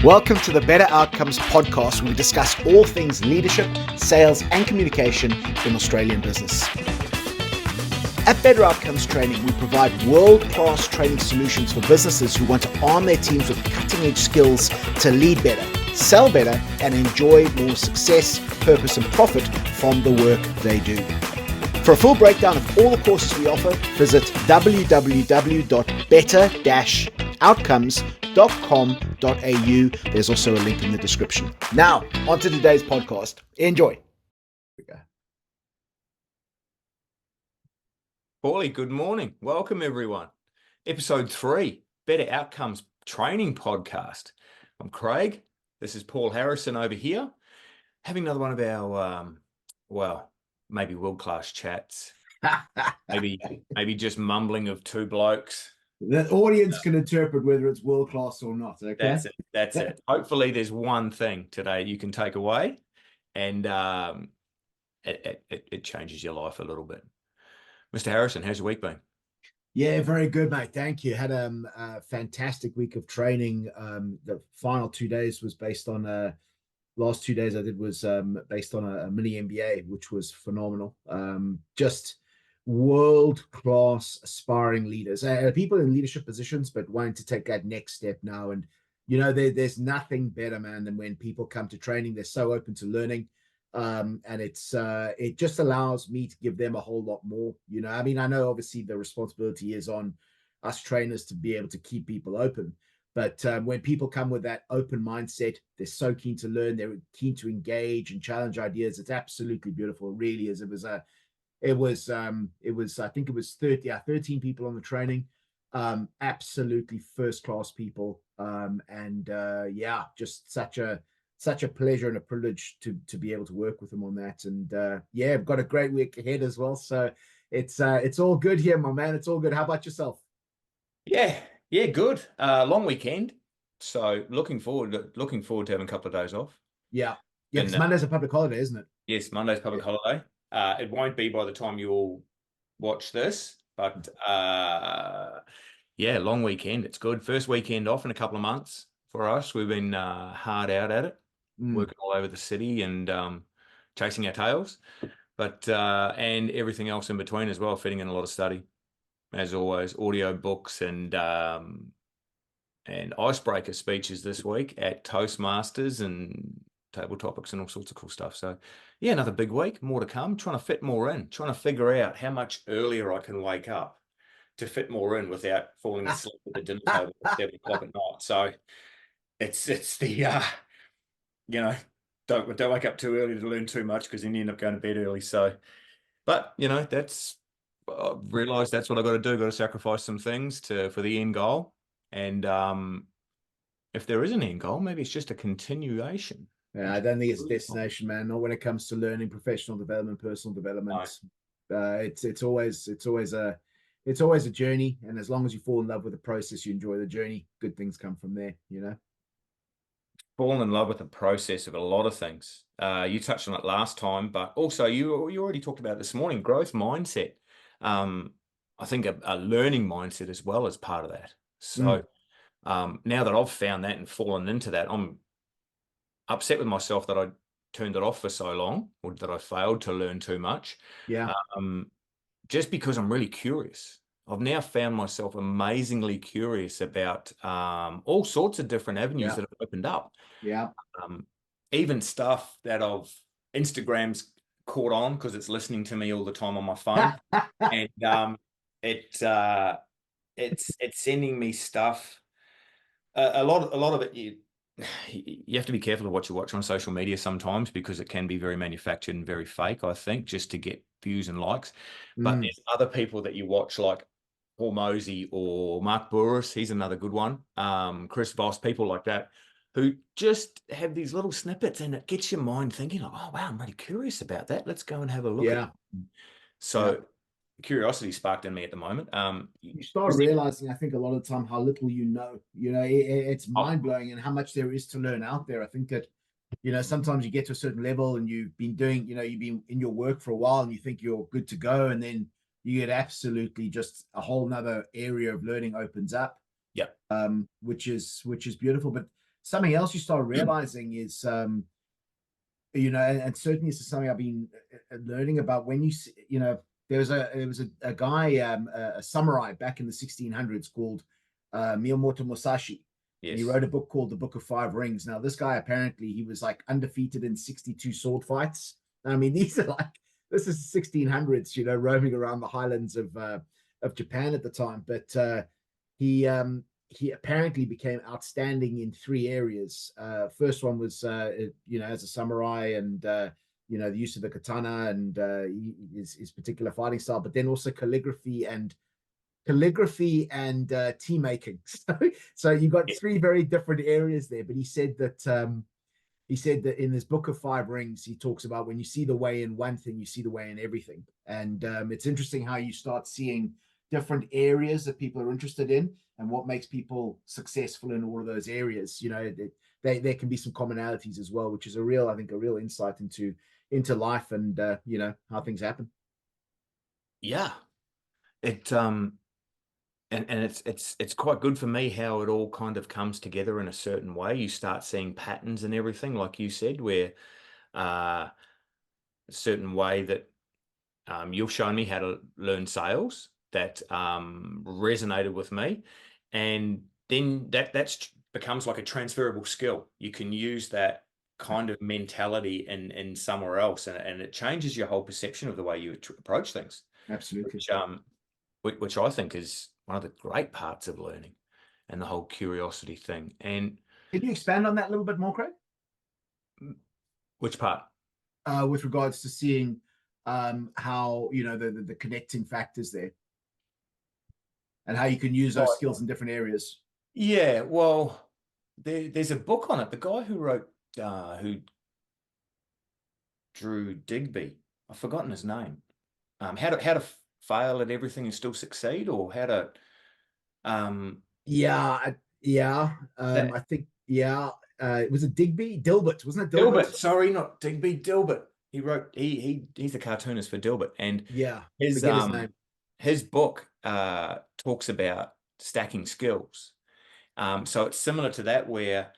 Welcome to the Better Outcomes podcast, where we discuss all things leadership, sales, and communication in Australian business. At Better Outcomes Training, we provide world-class training solutions for businesses who want to arm their teams with cutting-edge skills to lead better, sell better, and enjoy more success, purpose, and profit from the work they do. For a full breakdown of all the courses we offer, visit www.better-outcomes.com.au. There's also a link in the description. Now, on to today's podcast. Enjoy. Paulie, good morning. Welcome, everyone. Episode 3, Better Outcomes Training Podcast. I'm Craig. This is Paul Harrison over here, having another one of our, maybe world-class chats. maybe just mumbling of two blokes. The audience can interpret whether it's world-class or not, okay? That's it. Hopefully there's one thing today you can take away, and it changes your life a little bit. Mr. Harrison, how's your week been? Yeah, very good, mate. Thank you. Had a fantastic week of training. The final 2 days was based on last 2 days I did was based on a mini MBA, which was phenomenal. Just world-class aspiring leaders, people in leadership positions, but wanting to take that next step now. And, you know, there's nothing better, man, than when people come to training. They're so open to learning. And it just allows me to give them a whole lot more. You know, I mean, I know obviously the responsibility is on us trainers to be able to keep people open. But when people come with that open mindset, they're so keen to learn, they're keen to engage and challenge ideas. It's absolutely beautiful. It really is. I think it was 13 people on the training. Absolutely first-class people. Just such a pleasure and a privilege to be able to work with them on that. And I've got a great week ahead as well. So it's all good here, my man. It's all good. How about yourself? Yeah, good. Long weekend. So looking forward to having a couple of days off. Yeah, because Monday's a public holiday, isn't it? Yes, Monday's public holiday. It won't be by the time you all watch this, but long weekend. It's good. First weekend off in a couple of months for us. We've been hard out at it, working all over the city and chasing our tails, but and everything else in between as well, fitting in a lot of study, as always, audio books and icebreaker speeches this week at Toastmasters and table topics and all sorts of cool stuff. So yeah, another big week, more to come, trying to fit more in, trying to figure out how much earlier I can wake up to fit more in without falling asleep at the dinner table at 7 o'clock at night. So it's the don't wake up too early to learn too much, because then you end up going to bed early. So, but you know, I realised that's what I got to do. Got to sacrifice some things for the end goal. And if there is an end goal, maybe it's just a continuation. Yeah, I don't think it's a destination, man. Not when it comes to learning, professional development, personal development. No. It's always a journey, and as long as you fall in love with the process, you enjoy the journey, good things come from there, you know. Fall in love with the process of a lot of things. You touched on it last time, but also you already talked about it this morning, growth mindset. I think a learning mindset as well as part of that. So now that I've found that and fallen into that, I'm upset with myself that I turned it off for so long, or that I failed to learn too much. Yeah. Just because I'm really curious. I've now found myself amazingly curious about all sorts of different avenues that have opened up. Yeah. Even stuff that Instagram's caught on because it's listening to me all the time on my phone, and it's sending me stuff. A lot of it, you have to be careful of what you watch on social media sometimes, because it can be very manufactured and very fake, I think, just to get views and likes. But there's other people that you watch, like Paul Mosey or Mark Burris, he's another good one. Chris Voss, people like that, who just have these little snippets, and it gets your mind thinking, like, oh wow, I'm really curious about that. Let's go and have a look. Yeah. So curiosity sparked in me at the moment. You start realizing, I think, a lot of the time how little you know. You know, it's mind blowing, and how much there is to learn out there. I think that, you know, sometimes you get to a certain level and you've been doing, you know, you've been in your work for a while and you think you're good to go, and then you get absolutely just a whole nother area of learning opens up. Yeah. Which is beautiful. But something else you start realizing is, and certainly this is something I've been learning about. When there was a guy, a samurai back in the 1600s called Miyamoto Musashi, and he Yes. wrote a book called The Book of Five Rings. Now, this guy apparently he was like undefeated in 62 sword fights. I mean, these are like this is 1600s, roaming around the highlands of Japan at the time. But he he apparently became outstanding in three areas. First one was, as a samurai and, the use of the katana and his particular fighting style, but then also calligraphy and tea making. So you got Yeah. three very different areas there. But he said that in his book of five rings, he talks about when you see the way in one thing, you see the way in everything. And it's interesting how you start seeing different areas that people are interested in and what makes people successful in all of those areas. There can be some commonalities as well, which is I think, a real insight into life and how things happen. Yeah. It and it's quite good for me how it all kind of comes together in a certain way. You start seeing patterns and everything, like you said, where a certain way that you've shown me how to learn sales that resonated with me, and then that's becomes like a transferable skill. You can use that kind of mentality in somewhere else, and it changes your whole perception of the way you approach things, Absolutely. which which I think is one of the great parts of learning and the whole curiosity thing. And Can you expand on that a little bit more, Craig? which part? With regards to seeing how the connecting factors there and how you can use those skills in different areas. Yeah, well, there's a book on it. The guy who drew Digby, I've forgotten his name. How to fail at everything and still succeed, or how to um Yeah. that I think, yeah. Was it Digby? Dilbert, wasn't it Dilbert? Dilbert, sorry, not Digby, Dilbert. He's a cartoonist for Dilbert, and Yeah, his forget his name. his book talks about stacking skills. So it's similar to that where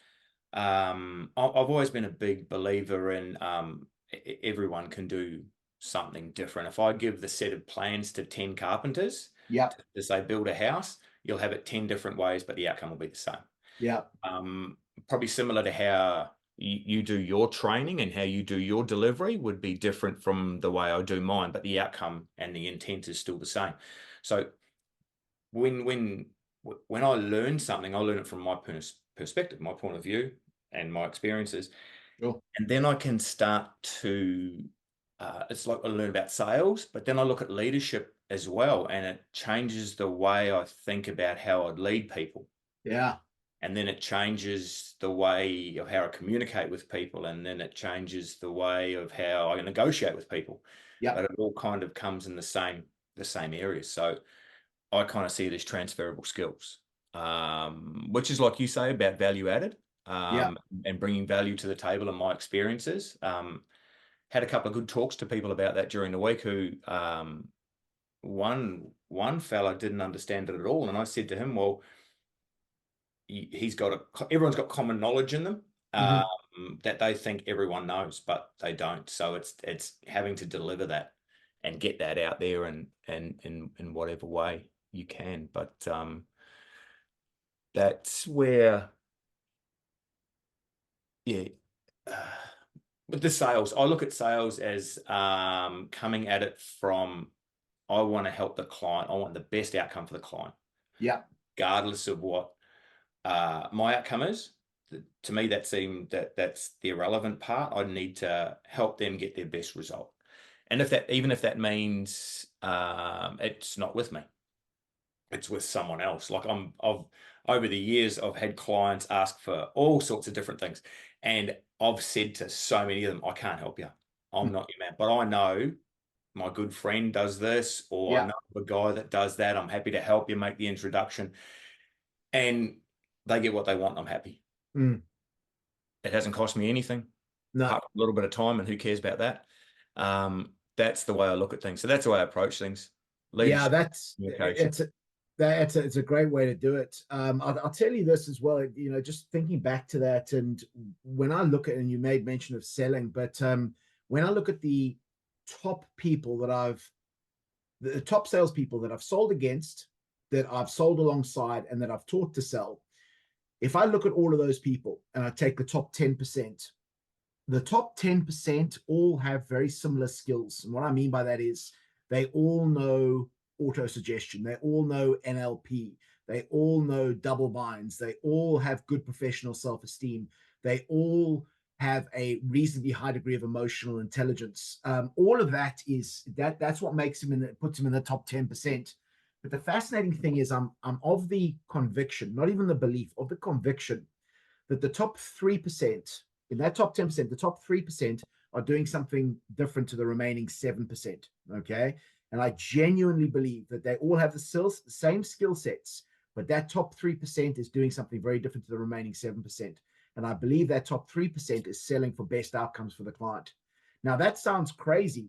I've always been a big believer in everyone can do something different. If I give the set of plans to 10 carpenters Yeah, to say build a house, you'll have it 10 different ways, but the outcome will be the same. yeah, Probably similar to how you do your training and how you do your delivery would be different from the way I do mine, but the outcome and the intent is still the same. So when I learn something, I learn it from my perspective, my point of view, and my experiences, sure. and then I can start to. It's like I learn about sales, but then I look at leadership as well, and it changes the way I think about how I'd lead people. Yeah, And then it changes the way of how I communicate with people, and then it changes the way of how I negotiate with people. yeah, But it all kind of comes in the same areas. So I kind of see it as transferable skills, which is like you say about value added, yeah. and bringing value to the table in my experiences. Had a couple of good talks to people about that during the week who one fella didn't understand it at all. And I said to him, well, everyone's got common knowledge in them, Hmm. that they think everyone knows, but they don't. So it's having to deliver that and get that out there and in whatever way you can. But that's where, yeah. Uh, with the sales, I look at sales as coming at it from I want to help the client. I want the best outcome for the client, Yeah. regardless of what my outcome is. To me, that's the irrelevant part. I need to help them get their best result, and even if that means it's not with me, it's with someone else. Like I've over the years, I've had clients ask for all sorts of different things, and I've said to so many of them, I can't help you. I'm not your man, but I know my good friend does this, or I Yeah. know a guy that does that. I'm happy to help you make the introduction, and they get what they want. I'm happy. Mm. It hasn't cost me anything, No. apart from a little bit of time, and who cares about that? That's the way I look at things. So that's the way I approach things. Yeah, Leadership, that's communication. it's It's a great way to do it. I'll tell you this as well. Just thinking back to that, and when I look at, and you made mention of selling, but when I look at the top people that the top salespeople that I've sold against, that I've sold alongside, and that I've taught to sell, if I look at all of those people and I take the top 10%, the top 10% all have very similar skills. And what I mean by that is they all know auto suggestion, they all know NLP, they all know double binds, they all have good professional self esteem, they all have a reasonably high degree of emotional intelligence. All of that's what makes puts him in the top 10%. But the fascinating thing is, I'm of the conviction, not even the belief, of the conviction that the top 3%, in that top 10%, the top 3% are doing something different to the remaining 7%. Okay. And I genuinely believe that they all have the same skill sets, but that top 3% is doing something very different to the remaining 7%. And I believe that top 3% is selling for best outcomes for the client. Now, that sounds crazy.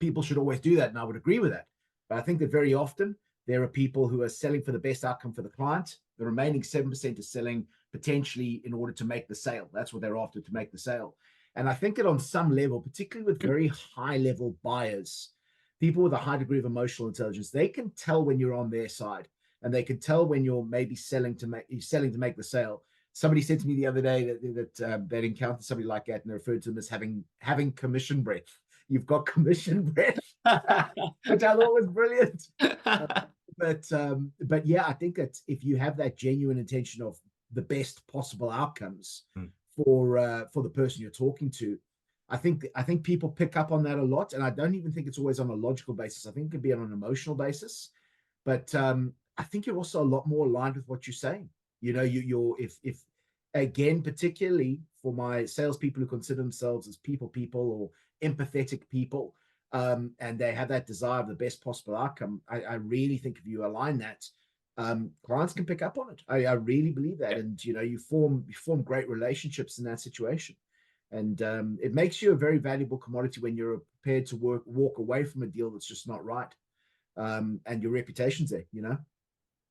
People should always do that, and I would agree with that. But I think that very often there are people who are selling for the best outcome for the client. The remaining 7% is selling potentially in order to make the sale. That's what they're after, to make the sale. And I think that on some level, particularly with very high level buyers, people with a high degree of emotional intelligence, they can tell when you're on their side, and they can tell when you're maybe selling to make the sale. Somebody said to me the other day that they'd encountered somebody like that, and they referred to them as having commission breath. You've got commission breath, which I thought was brilliant. But yeah, I think that if you have that genuine intention of the best possible outcomes for the person you're talking to, I think people pick up on that a lot. And I don't even think it's always on a logical basis. I think it can be on an emotional basis. But I think you're also a lot more aligned with what you're saying. You're if again, particularly for my salespeople who consider themselves as people or empathetic people, and they have that desire of the best possible outcome, I really think if you align that, clients can pick up on it. I really believe that. And you form great relationships in that situation. And it makes you a very valuable commodity when you're prepared to walk away from a deal that's just not right. And your reputation's there.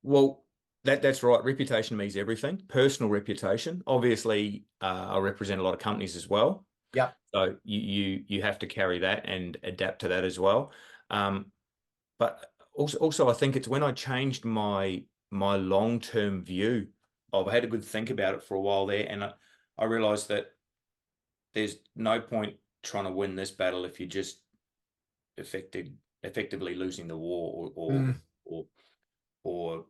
Well, that's right. Reputation means everything. Personal reputation. Obviously, I represent a lot of companies as well. Yeah. So you have to carry that and adapt to that as well. But also I think it's when I changed my long-term view. I've had a good think about it for a while there, and I realized that there's no point trying to win this battle if you're just effectively losing the war or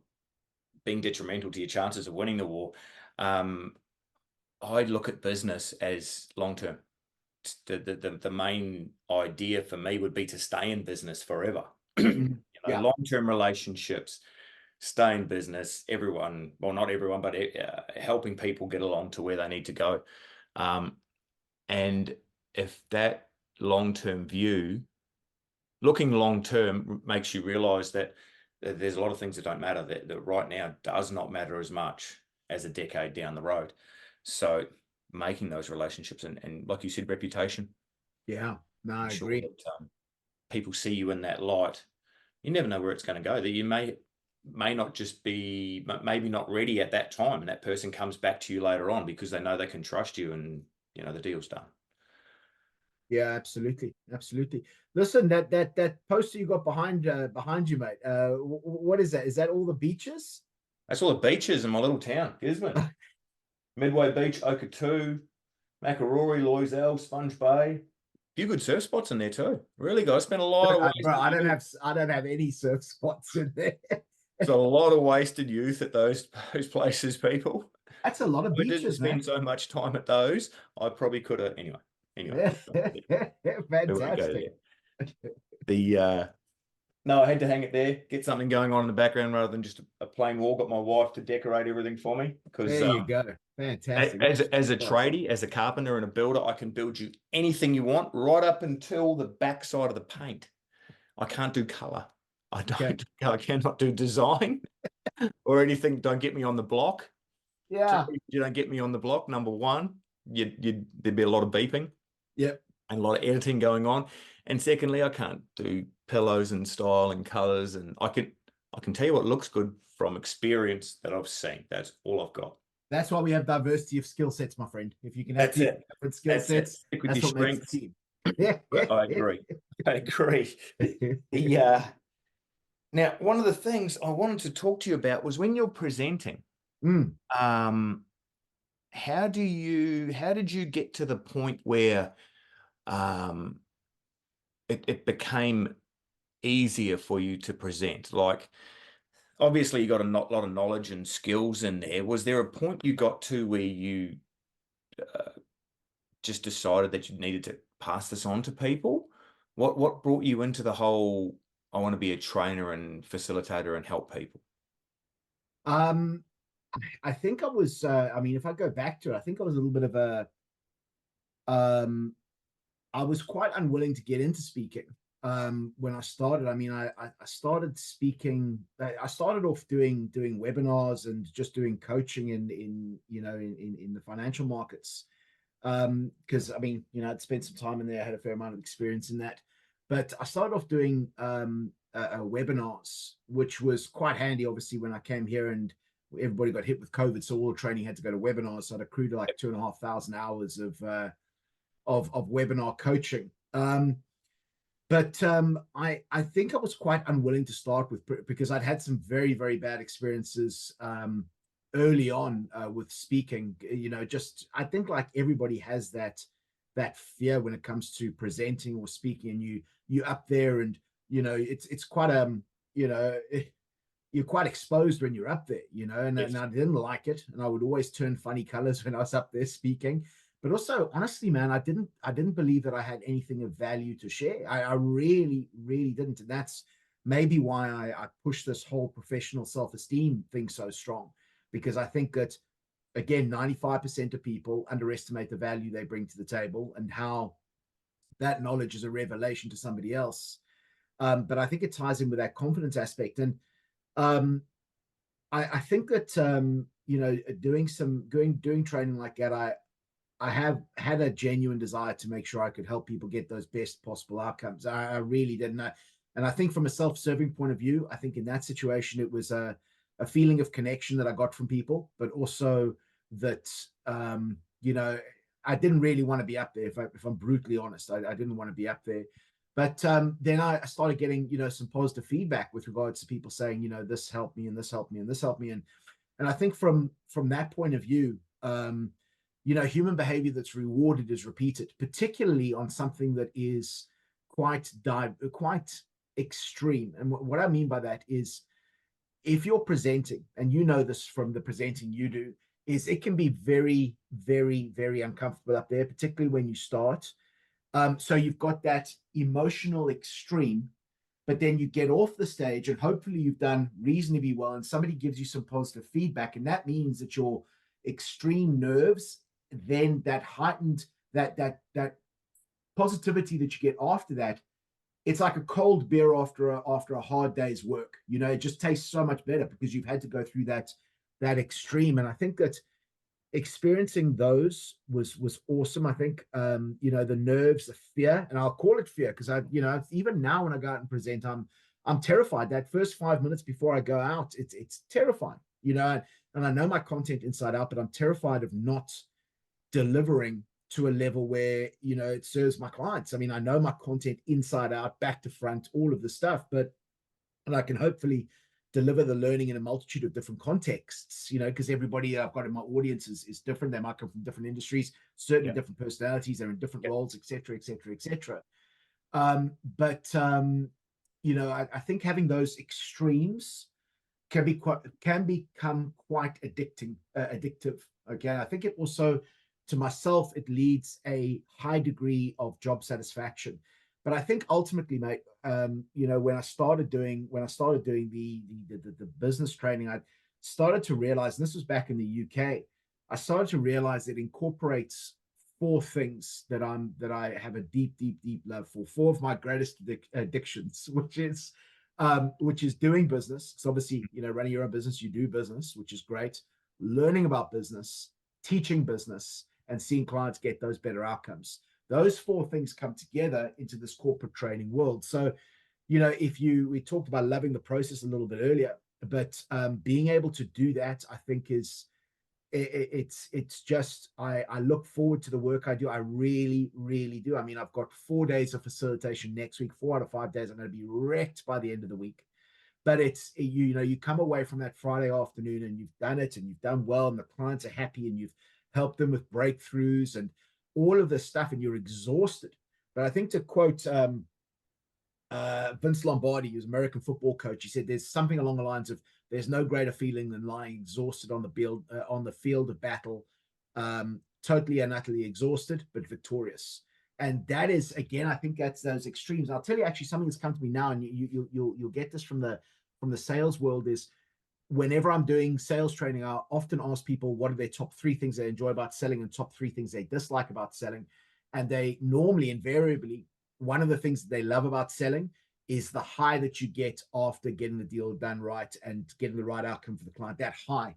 being detrimental to your chances of winning the war. I look at business as long-term. The main idea for me would be to stay in business forever. Yeah. Long-term relationships, stay in business, everyone, well, not everyone, but helping people get along to where they need to go. And if that long-term view, looking long-term, makes you realize that there's a lot of things that don't matter, that right now does not matter as much as a decade down the road. So making those relationships and like you said, reputation. Yeah, no, I agree. That, people see you in that light. You never know where it's going to go. That you may not just be, maybe not ready at that time, and that person comes back to you later on because they know they can trust you, and the deal's done. Yeah, absolutely. Listen, that poster you got behind you, mate. What is that? Is that all the beaches? That's all the beaches in my little town, Gisborne. Midway Beach, Okatoo, Makarori, Loisel, Sponge Bay. A few good surf spots in there too. Really, guys, spent a lot of wasted I don't have any surf spots in there. There's a lot of wasted youth at those places, people. That's a lot of beaches, I didn't spend so much time at those. I probably could have anyway. Fantastic. No, I had to hang it there, get something going on in the background rather than just a plain wall. Got my wife to decorate everything for me because there you go. Fantastic. As a tradie, as a carpenter and a builder, I can build you anything you want, right up until the back side of the paint. I can't do color. I cannot do design or anything. Don't get me on the block. Yeah. You don't get me on the block. Number one, there'd be a lot of beeping. Yep. And a lot of editing going on. And secondly, I can't do pillows and style and colors. And I I can tell you what looks good from experience that I've seen. That's all I've got. That's why we have diversity of skill sets, my friend. If you can have That's people it. with different skill That's it. sets, Stick with that's your what makes the strengths. team. Yeah, I agree. I agree. Now, one of the things I wanted to talk to you about was when you're presenting, Mm. how did you get to the point where um, it became easier for you to present? Like, obviously, you got a lot of knowledge and skills in there. Was there a point you got to where you uh, just decided that you needed to pass this on to people? What brought you into the whole, I want to be a trainer and facilitator and help people? Um, I think I was, I mean, if I go back to it, I think I was a little bit of um, I was quite unwilling to get into speaking when I started. I mean, I started speaking. I started off doing webinars and just doing coaching in in the financial markets. Because I mean, I'd spent some time in there, I had a fair amount of experience in that. But I started off doing webinars, which was quite handy, obviously, when I came here and everybody got hit with COVID, so all the training had to go to webinars. So I'd accrued like 2,500 hours of webinar coaching. But I think I was quite unwilling to start with because I'd had some very bad experiences early on with speaking. Just I think like everybody has that fear when it comes to presenting or speaking, and you up there, and it's quite you know you're quite exposed when you're up there, and Yes. I didn't like it, and I would always turn funny colors when I was up there speaking. But also, honestly, man, I didn't believe that I had anything of value to share. I really didn't, and that's maybe why I push this whole professional self-esteem thing so strong, because I think that again, 95% of people underestimate the value they bring to the table and how that knowledge is a revelation to somebody else. But I think it ties in with that confidence aspect, and um, I think that doing training like that, I have had a genuine desire to make sure I could help people get those best possible outcomes. I really did not. And I think from a self-serving point of view, I think in that situation it was a feeling of connection that I got from people, but also that I didn't really want to be up there. If I'm brutally honest, I didn't want to be up there. But then I started getting some positive feedback with regards to people saying this helped me and this helped me and this helped me, and I think from that point of view, human behavior that's rewarded is repeated, particularly on something that is quite extreme. And what I mean by that is, if you're presenting, and this from the presenting you do, is it can be very uncomfortable up there, particularly when you start. So you've got that emotional extreme, but then you get off the stage and hopefully you've done reasonably well and somebody gives you some positive feedback, and that means that your extreme nerves, then that heightened that positivity that you get after that, it's like a cold beer after a hard day's work. It just tastes so much better because you've had to go through that extreme. And I think that experiencing those was awesome. I think the nerves, the fear, and I'll call it fear because even now when I go out and present, I'm terrified. That first 5 minutes before I go out, it's terrifying, and I know my content inside out, but I'm terrified of not delivering to a level where it serves my clients. I mean, I know my content inside out, back to front, all of the stuff, and I can hopefully deliver the learning in a multitude of different contexts, because everybody I've got in my audience is different. They might come from different industries, certainly Yeah. different personalities, they're in different Yeah. roles, etc., etc., etc. But I think having those extremes can become quite addictive. Okay, I think it also, to myself, it leads a high degree of job satisfaction. But I think ultimately, mate, when I started doing the business training, I started to realize, and this was back in the UK, I started to realize it incorporates four things that I have a deep love for. Four of my greatest addictions, which is doing business. So obviously, running your own business, you do business, which is great. Learning about business, teaching business, and seeing clients get those better outcomes. Those four things come together into this corporate training world. So if we talked about loving the process a little bit earlier, but being able to do that, I think it's just I look forward to the work I do. I really, really do. I mean, I've got 4 days of facilitation next week. 4 out of 5 days, I'm going to be wrecked by the end of the week. But it's you come away from that Friday afternoon and you've done it and you've done well, and the clients are happy and you've helped them with breakthroughs and all of this stuff, and you're exhausted. But I think, to quote Vince Lombardi, who's an American football coach, he said there's something along the lines of there's no greater feeling than lying exhausted on the field of battle, totally and utterly exhausted but victorious. And that is, again, I think that's those extremes. I'll tell you actually something that's come to me now, and you'll get this from the sales world. Is whenever I'm doing sales training, I often ask people what are their top 3 things they enjoy about selling and top 3 things they dislike about selling. And they normally, invariably, one of the things that they love about selling is the high that you get after getting the deal done right and getting the right outcome for the client, that high.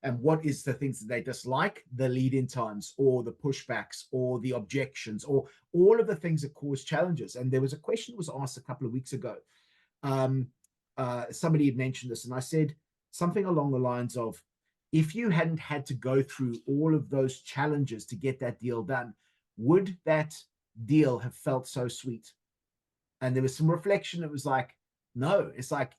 And what is the things that they dislike? The lead-in times, or the pushbacks, or the objections, or all of the things that cause challenges. And there was a question that was asked a couple of weeks ago. Somebody had mentioned this, and I said something along the lines of, if you hadn't had to go through all of those challenges to get that deal done, would that deal have felt so sweet? And there was some reflection. It was like, no, it's like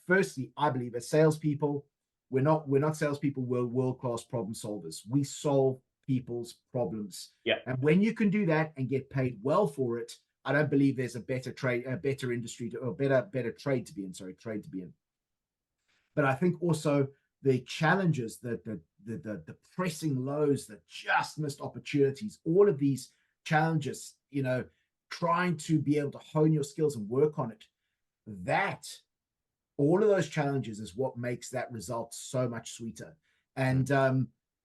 firstly, I believe as salespeople, we're not salespeople, we're world-class problem solvers. We solve people's problems. Yeah. And when you can do that and get paid well for it, I don't believe there's a better industry or better trade to be in. Sorry, trade to be in. But I think also the challenges, the pressing lows, the just missed opportunities, all of these challenges, trying to be able to hone your skills and work on it, that all of those challenges is what makes that result so much sweeter. And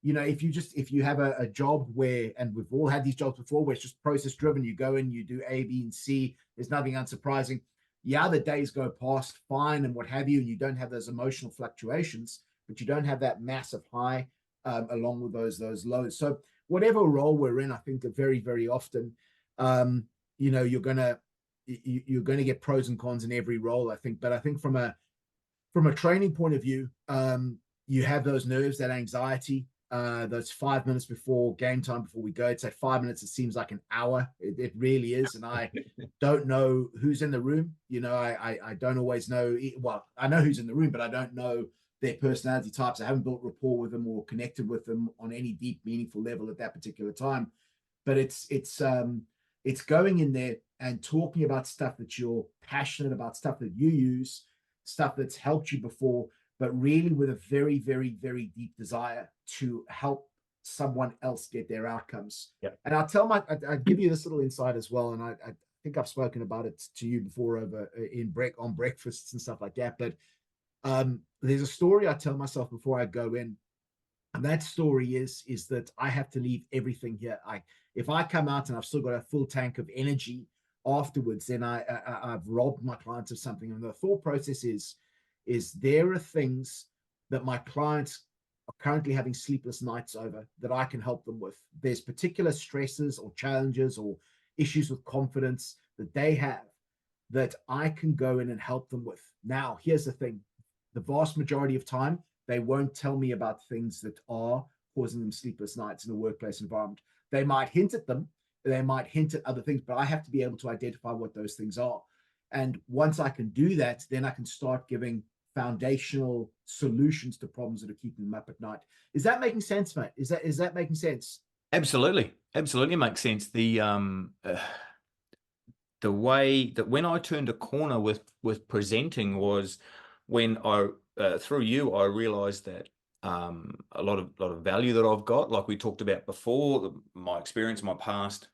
if you have a job where, and we've all had these jobs before, where it's just process driven, you go in, you do A, B, and C, there's nothing unsurprising. Yeah, the days go past fine and what have you, and you don't have those emotional fluctuations, but you don't have that massive high along with those lows. So whatever role we're in, I think that very, very often, you're gonna get pros and cons in every role, I think. But I think from a training point of view, you have those nerves, that anxiety, those 5 minutes before game time, before we go. It's like 5 minutes, it seems like an hour. It really is. And I don't know who's in the room. I don't always know. Well, I know who's in the room, but I don't know their personality types. I haven't built rapport with them or connected with them on any deep, meaningful level at that particular time. But it's going in there and talking about stuff that you're passionate about, stuff that you use, stuff that's helped you before, but really with a very, very, very deep desire to help someone else get their outcomes. Yep. And I'll give you this little insight as well. And I think I've spoken about it to you before on breakfasts and stuff like that. But there's a story I tell myself before I go in. And that story is that I have to leave everything here. If I come out and I've still got a full tank of energy afterwards, then I've robbed my clients of something. And the thought process is there are things that my clients are currently having sleepless nights over that I can help them with. There's particular stresses or challenges or issues with confidence that they have that I can go in and help them with. Now, here's the thing. The vast majority of time, they won't tell me about things that are causing them sleepless nights in a workplace environment. They might hint at them, they might hint at other things, but I have to be able to identify what those things are. And once I can do that, then I can start giving foundational solutions to problems that are keeping them up at night. Is that making sense, mate? Is that making sense? Absolutely makes sense. The way that when I turned a corner with presenting was when through you, I realized that a lot of value that I've got, like we talked about before, my experience, my past,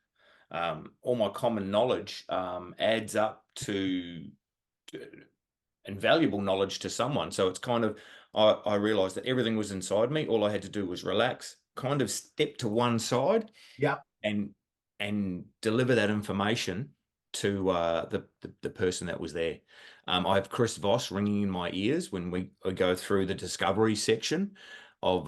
all my common knowledge adds up to invaluable knowledge to someone. So it's kind of, I realized that everything was inside me. All I had to do was relax, kind of step to one side, yeah, and deliver that information to the person that was there. I have Chris Voss ringing in my ears when we go through the discovery section of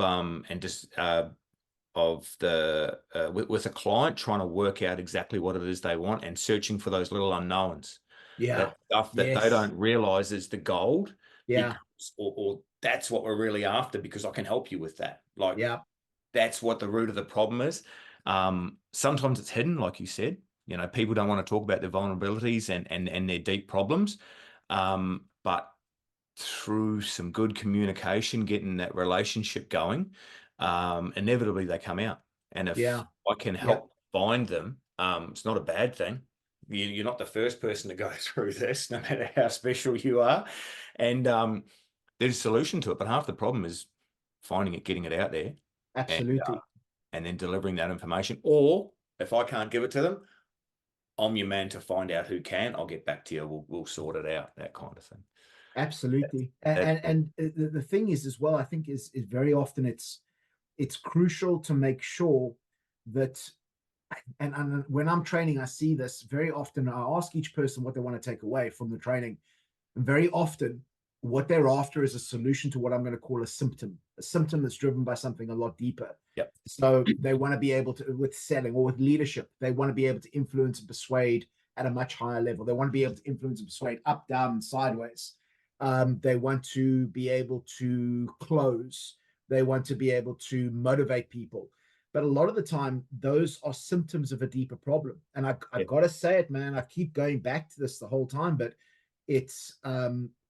with a client, trying to work out exactly what it is they want and searching for those little unknowns. Yeah. that stuff that they Yes. don't realize is the gold Yeah. becomes, or that's what we're really after because I can help you with that. Like Yeah. that's what the root of the problem is. Sometimes it's hidden, like you said. People don't want to talk about their vulnerabilities and their deep problems. But through some good communication, getting that relationship going, inevitably they come out. And if Yeah. I can Yeah. help find them, it's not a bad thing. You're not the first person to go through this, no matter how special you are. And there's a solution to it, but half the problem is finding it, getting it out there, and Absolutely. and then delivering that information. Or if I can't give it to them, I'm your man to find out who can. I'll get back to you. We'll sort it out. That kind of thing. Absolutely. That's And the thing is as well, I think is very often it's crucial to make sure that and when I'm training, I see this very often. I ask each person what they want to take away from the training. And very often, what they're after is a solution to what I'm going to call a symptom that's driven by something a lot deeper. yep. So they want to be able to, with selling or with leadership, they want to be able to influence and persuade at a much higher level. They want to be able to influence and persuade up, down, and sideways. They want to be able to close. They want to be able to motivate people. But a lot of the time, those are symptoms of a deeper problem. And I've Yep. got to say it, man. I keep going back to this the whole time, but it's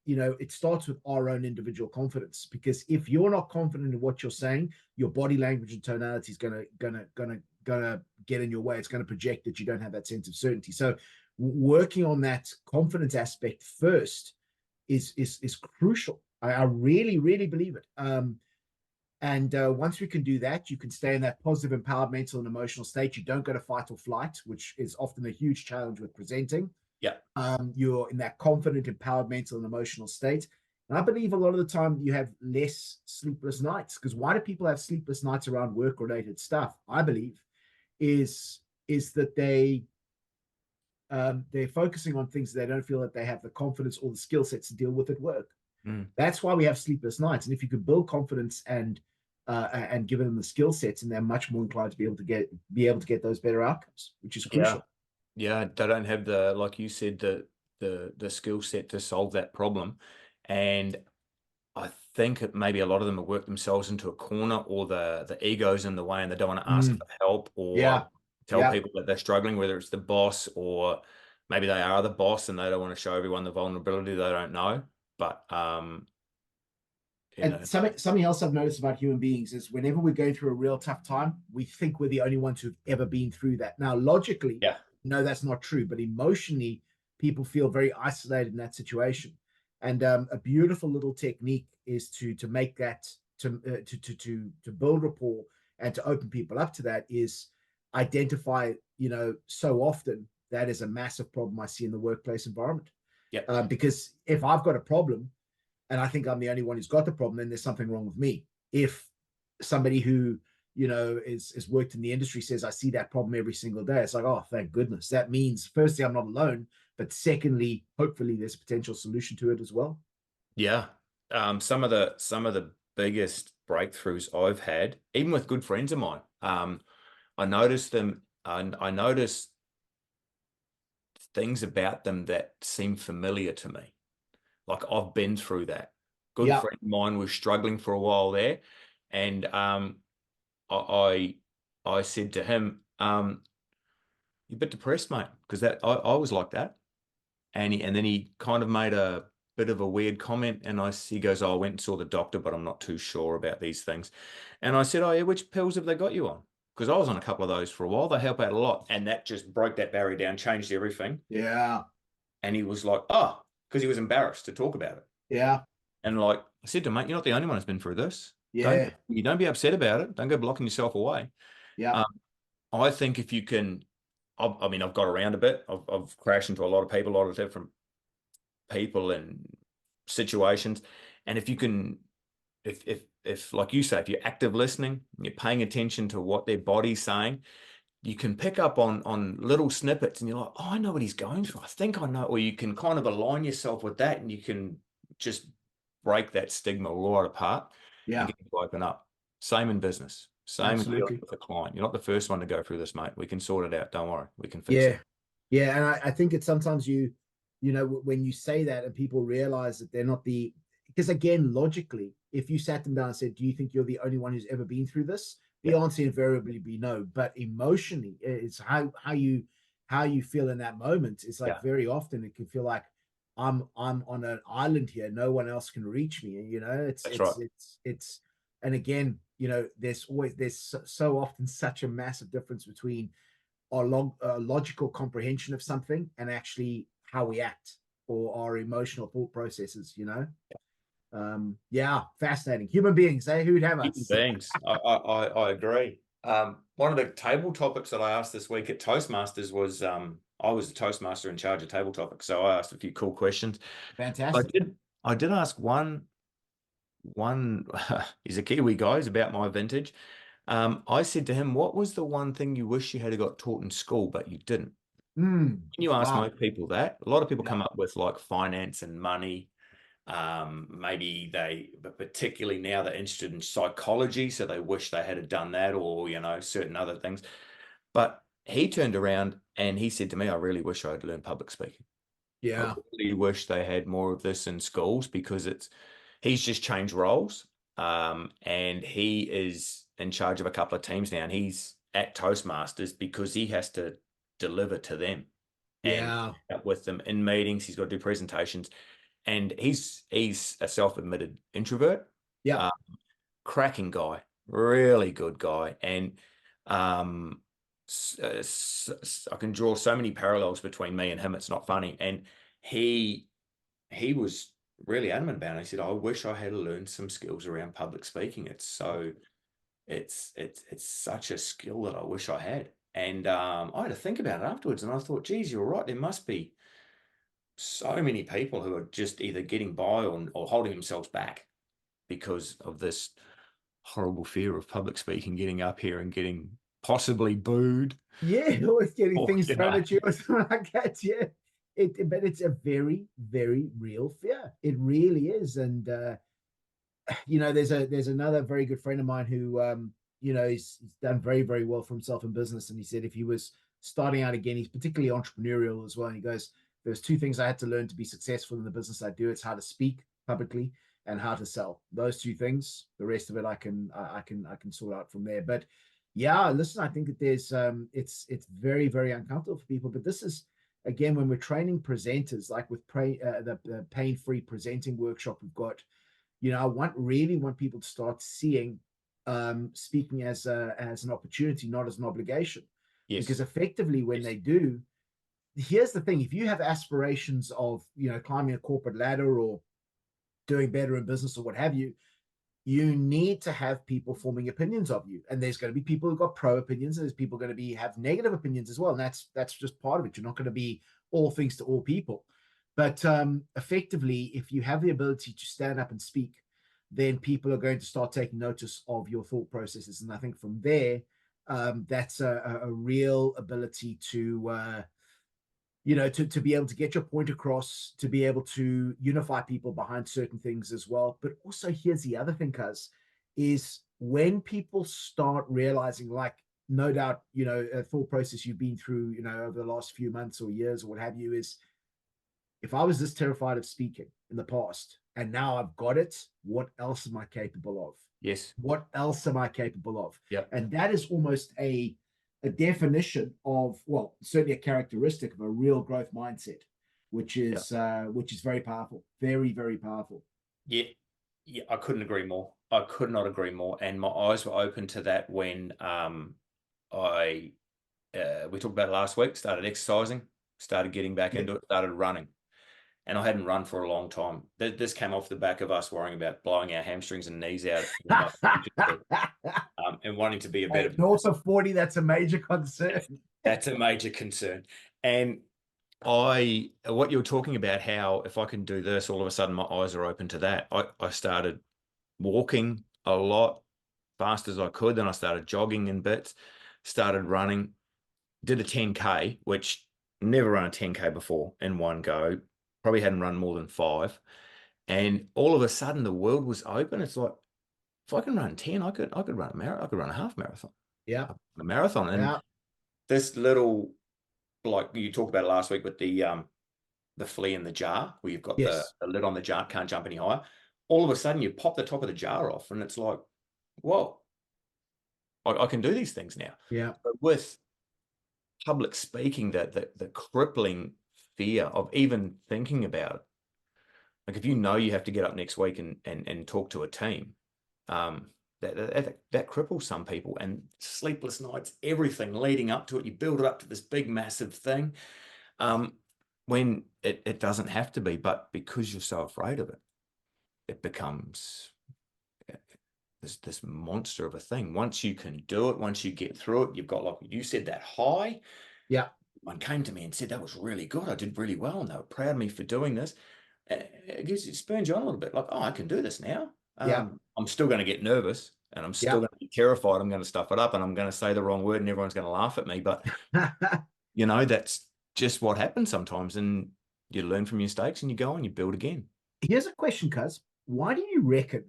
it starts with our own individual confidence, because if you're not confident in what you're saying, your body language and tonality is gonna get in your way. It's going to project that you don't have that sense of certainty. So working on that confidence aspect first is crucial. I really really believe it. And once we can do that, you can stay in that positive, empowered mental and emotional state. You don't go to fight or flight, which is often a huge challenge with presenting. Yep. You're in that confident, empowered mental and emotional state. And I believe a lot of the time you have less sleepless nights. Because why do people have sleepless nights around work-related stuff? I believe is that they're focusing on things that they don't feel that they have the confidence or the skill sets to deal with at work. Mm. That's why we have sleepless nights. And if you could build confidence and give them the skill sets, and they're much more inclined to be able to get those better outcomes, which is Yeah. crucial. Yeah. They don't have like you said, the skill set to solve that problem. And I think maybe a lot of them have worked themselves into a corner, or the ego's in the way and they don't want to ask for help or Yeah, tell yeah. people that they're struggling, whether it's the boss or maybe they are the boss and they don't want to show everyone the vulnerability they don't know. But you And know, something else I've noticed about human beings is whenever we're going through a real tough time, we think we're the only ones who've ever been through that. Now, logically, yeah, no, that's not true, but emotionally, people feel very isolated in that situation. And a beautiful little technique is to make that to build rapport and to open people up to that is identify. So often that is a massive problem I see in the workplace environment. yeah, Because if I've got a problem and I think I'm the only one who's got the problem, then there's something wrong with me. If somebody who is worked in the industry says I see that problem every single day, it's like, oh, thank goodness. That means firstly I'm not alone, but secondly, hopefully there's a potential solution to it as well. yeah. Some of the biggest breakthroughs I've had, even with good friends of mine, I noticed them. I noticed things about them that seem familiar to me. Like I've been through that. Good Yeah, friend of mine was struggling for a while there, and I I said to him, "You're a bit depressed, mate," because I was like that, and then he kind of made a bit of a weird comment, and he goes, "Oh, I went and saw the doctor, but I'm not too sure about these things," and I said, "Oh yeah, which pills have they got you on?" Because I was on a couple of those for a while. They help out a lot, and that just broke that barrier down, changed everything. yeah, And he was like, "Oh," because he was embarrassed to talk about it. yeah, And like I said to him, mate, you're not the only one who's been through this. Don't yeah, you don't be upset about it. Don't go blocking yourself away. yeah, Um, I think if you can, I mean, I've got around a bit. I've crashed into a lot of people, a lot of different people and situations. And if you can, if like you say, if you're active listening, you're paying attention to what their body's saying, you can pick up on little snippets, and you're like, oh, I know what he's going through. I think I know, or you can kind of align yourself with that, and you can just break that stigma all right apart and yeah, get to open up. Same in business, same in dealing absolutely. with a client. You're not the first one to go through this, mate. We can sort it out. Don't worry, we can fix it. Yeah, yeah, and I think it's sometimes when you say that and people realize that they're not because again, logically, if you sat them down and said, do you think you're the only one who's ever been through this? The Yeah, answer invariably be no. But emotionally, it's how you feel in that moment. It's like yeah, very often it can feel like I'm on an island here. No one else can reach me. It's that's it's right. it's and again, there's so often such a massive difference between our logical comprehension of something and actually how we act or our emotional thought processes. Yeah, fascinating. Human beings, eh? Who'd have Human us? beings. I agree. One of the table topics that I asked this week at Toastmasters was I was the Toastmaster in charge of table topics, so I asked a few cool questions. I Fantastic. did I did ask one he's a Kiwi guy, he's about my vintage. I said to him, what was the one thing you wish you had got taught in school, but you didn't? When you ask Wow. most people that, a lot of people Yeah. come up with like finance and money. Maybe but particularly now they're interested in psychology, so they wish they had done that, or certain other things. But he turned around and he said to me, I really wish I had learned public speaking. I Yeah. really wish they had more of this in schools because he's just changed roles. And he is in charge of a couple of teams now, and he's at Toastmasters because he has to deliver to them and Yeah. up with them in meetings. He's got to do presentations, and he's a self-admitted introvert. Yeah. Uh, Cracking guy, really good guy, and um, I can draw so many parallels between me and him. It's not funny, and he he was really adamant about it. He said, "I wish I had learned some skills around public speaking. It's such a skill that I wish I had." And I had to think about it afterwards, and I thought, "Geez, you're right. There must be so many people who are just either getting by or holding themselves back because of this horrible fear of public speaking, getting up here and getting possibly booed, Yeah. Always getting or things thrown at you or something like that. Yeah. But it's a very, very real fear. It really is. And there's another very good friend of mine who he's done very, very well for himself in business. And he said if he was starting out again, he's particularly entrepreneurial as well. And he goes, there's two things I had to learn to be successful in the business I do. It's how to speak publicly and how to sell. Those two things. The rest of it I can sort out from there. But yeah, listen, I think that there's it's very, very uncomfortable for people. But this is again when we're training presenters, like with the pain-free presenting workshop we've got. I really want people to start seeing speaking as an opportunity, not as an obligation. yes, Because effectively, when yes, they do, here's the thing: if you have aspirations of climbing a corporate ladder or doing better in business or what have you, you need to have people forming opinions of you. And there's going to be people who've got pro opinions, and there's people going to have negative opinions as well. And that's just part of it. You're not going to be all things to all people. But effectively, if you have the ability to stand up and speak, then people are going to start taking notice of your thought processes. And I think from there, that's a real ability to be able to get your point across, to be able to unify people behind certain things as well. But also, here's the other thing, cuz, is when people start realizing, like, no doubt, a thought process you've been through, over the last few months or years or what have you, is if I was this terrified of speaking in the past and now I've got it, what else am I capable of? yes, What else am I capable of? yep, And that is almost a definition of, well, certainly a characteristic of a real growth mindset, yep, which is very powerful, very, very powerful. yeah, yeah. I couldn't agree more. I could not agree more. And my eyes were open to that when I we talked about it last week. Started exercising, started getting back Yeah. into it, started running. And I hadn't run for a long time. This came off the back of us worrying about blowing our hamstrings and knees out and wanting to be a better. Hey, north of 40, that's a major concern. That's a major concern. And what you were talking about, how if I can do this, all of a sudden my eyes are open to that. I started walking a lot fast as I could. Then I started jogging in bits, started running, did a 10K, which never run a 10K before in one go. Probably hadn't run more than five. And all of a sudden the world was open. It's like, if I can run 10, I could run a marathon, I could run a half marathon, Yeah. a marathon. And Yeah. this little, like you talked about last week with the flea in the jar, where you've got Yes. the lid on the jar, can't jump any higher. All of a sudden, you pop the top of the jar off, and it's like, whoa, I can do these things now. Yeah. But with public speaking, the crippling fear of even thinking about it, like if you know you have to get up next week and talk to a team, um, that cripples some people, and sleepless nights, everything leading up to it. You build it up to this big, massive thing, when it doesn't have to be, but because you're so afraid of it, it becomes this monster of a thing. Once you can do it, once you get through it, you've got, like you said, that high. Yeah. One came to me and said that was really good. I did really well, and they were proud of me for doing this. It spurns you on a little bit, like, oh, I can do this now. Yeah. I'm still going to get nervous, and I'm still Yeah. going to be terrified. I'm going to stuff it up, and I'm going to say the wrong word, and everyone's going to laugh at me. But that's just what happens sometimes, and you learn from your mistakes, and you go on, you build again. Here's a question, cuz. Why do you reckon,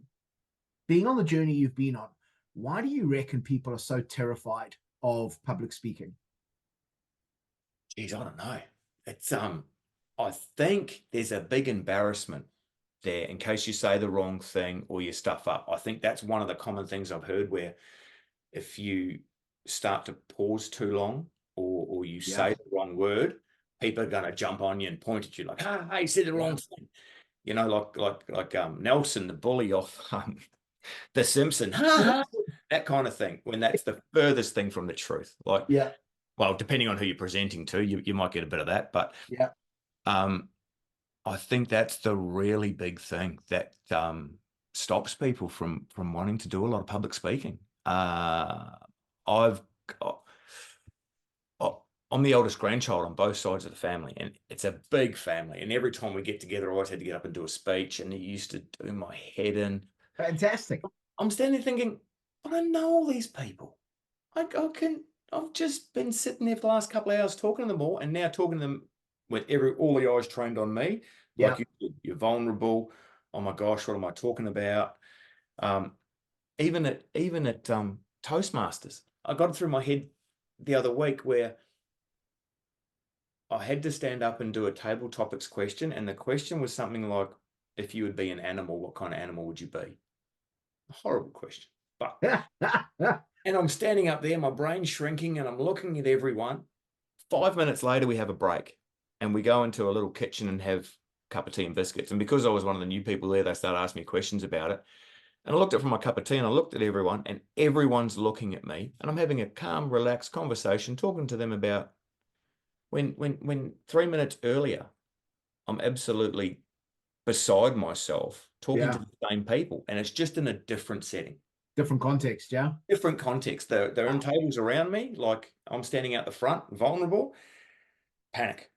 being on the journey you've been on, why do you reckon people are so terrified of public speaking? Geez, I don't know. It's I think there's a big embarrassment there in case you say the wrong thing or you stuff up. I think that's one of the common things I've heard, where if you start to pause too long, or you Yeah. say the wrong word, people are going to jump on you and point at you like, ah, hey, you said the Yeah. wrong thing. Like Nelson, the bully off The Simpson, that kind of thing, when that's the furthest thing from the truth. Like, Yeah. well, depending on who you're presenting to, you might get a bit of that, but Yeah. um, I think that's the really big thing that stops people from wanting to do a lot of public speaking. I've got, I'm the oldest grandchild on both sides of the family, and it's a big family. And every time we get together, I always had to get up and do a speech, and it used to do my head in. Fantastic. I'm standing there thinking, but I know all these people. I've just been sitting there for the last couple of hours talking to them all, and now talking to them with all the eyes trained on me. Yeah. Like, you're vulnerable. Oh my gosh, what am I talking about? Um, even at Toastmasters, I got it through my head the other week where I had to stand up and do a table topics question, and the question was something like, if you would be an animal, what kind of animal would you be? A horrible question, but and I'm standing up there, my brain's shrinking, and I'm looking at everyone. 5 minutes later, we have a break, and we go into a little kitchen and have a cup of tea and biscuits. And because I was one of the new people there, they started asking me questions about it. And I looked up from my cup of tea, and I looked at everyone, and everyone's looking at me, and I'm having a calm, relaxed conversation, talking to them about when 3 minutes earlier, I'm absolutely beside myself talking to Yeah. the same people, and it's just in a different setting. Different context. Yeah. Different context. They're in tables around me, like I'm standing out the front, vulnerable, panic.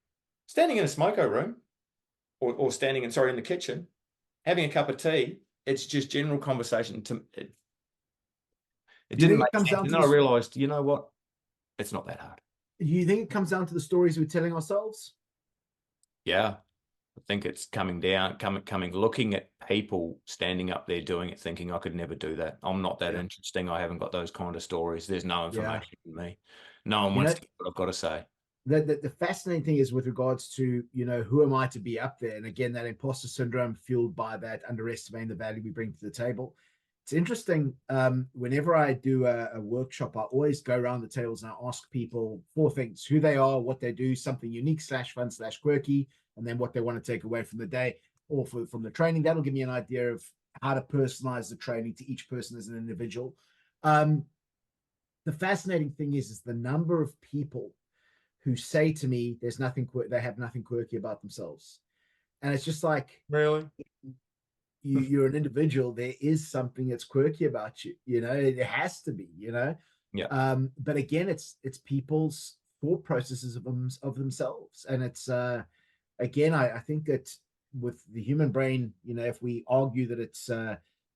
Standing in a smoko room, or standing in the kitchen, having a cup of tea, it's just general conversation. It Do you didn't think it make comes sense. down And to then I this? realized, you know what? It's not that hard. Do you think it comes down to the stories we're telling ourselves? Yeah. I think it's coming, looking at people standing up there doing it, thinking I could never do that. I'm not that Yeah. interesting. I haven't got those kind of stories. There's no Yeah. information in me. No one You wants know, to hear what I've got to say. the fascinating thing is with regards to, who am I to be up there? And again, that imposter syndrome fueled by that underestimating the value we bring to the table. It's interesting. Whenever I do a workshop, I always go around the tables and I ask people four things: who they are, what they do, something unique / fun / quirky, and then what they want to take away from the day or from the training. That'll give me an idea of how to personalize the training to each person as an individual. The fascinating thing is the number of people who say to me, "There's nothing, they have nothing quirky about themselves," and it's just like, Really? you're an individual. There is something that's quirky about you. It has to be. Yeah. But again, it's people's thought processes of themselves, and it's again, I think that with the human brain, if we argue that it's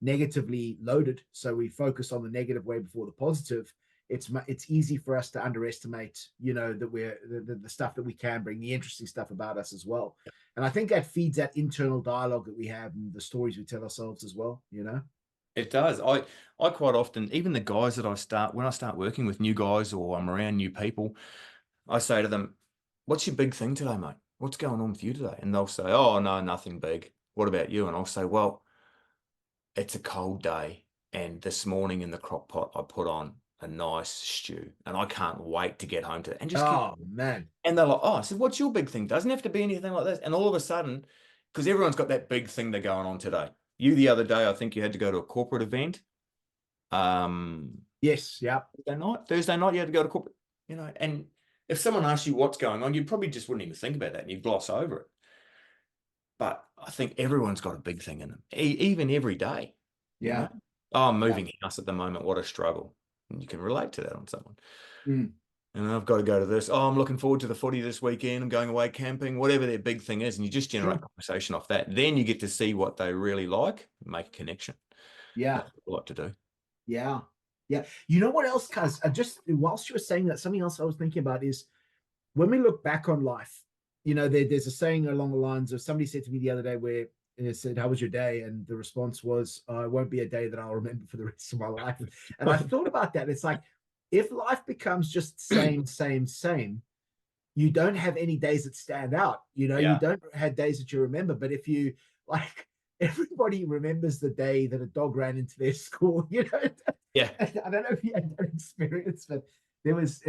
negatively loaded, so we focus on the negative way before the positive, it's easy for us to underestimate, that we're the stuff that we can bring, the interesting stuff about us as well. And I think that feeds that internal dialogue that we have and the stories we tell ourselves as well. It does. I quite often, even the guys that when I start working with new guys or I'm around new people, I say to them, "What's your big thing today, mate?" what's going on with you today? And they'll say, oh, no, nothing big. What about you? And I'll say, well, it's a cold day. And this morning in the crock pot, I put on a nice stew and I can't wait to get home to it and just keep. Oh man. And they're like, oh, I said, what's your big thing? Doesn't have to be anything like this. And all of a sudden, because everyone's got that big thing they're going on today. You the other day, I think you had to go to a corporate event. Yes, yeah. Thursday night, you had to go to corporate, and if someone asked you what's going on, you probably just wouldn't even think about that and you'd gloss over it. But I think everyone's got a big thing in them, even every day, Yeah. Oh, I'm Yeah. moving house at the moment. What a struggle. And you can relate to that on someone. Mm. And I've got to go to this. Oh, I'm looking forward to the footy this weekend. I'm going away camping, whatever their big thing is. And you just generate Sure. conversation off that. Then you get to see what they really like, make a connection. Yeah. That's what I like to do. Yeah. Yeah. You know what else, Cuz? Just whilst you were saying that, something else I was thinking about is when we look back on life, there's a saying along the lines of, somebody said to me the other day where it said, how was your day? And the response was, it won't be a day that I'll remember for the rest of my life. And I thought about that. It's like, if life becomes just same, same, you don't have any days that stand out. You don't have days that you remember. But if you like, everybody remembers the day that a dog ran into their school. Yeah. I don't know if you had that experience, but there was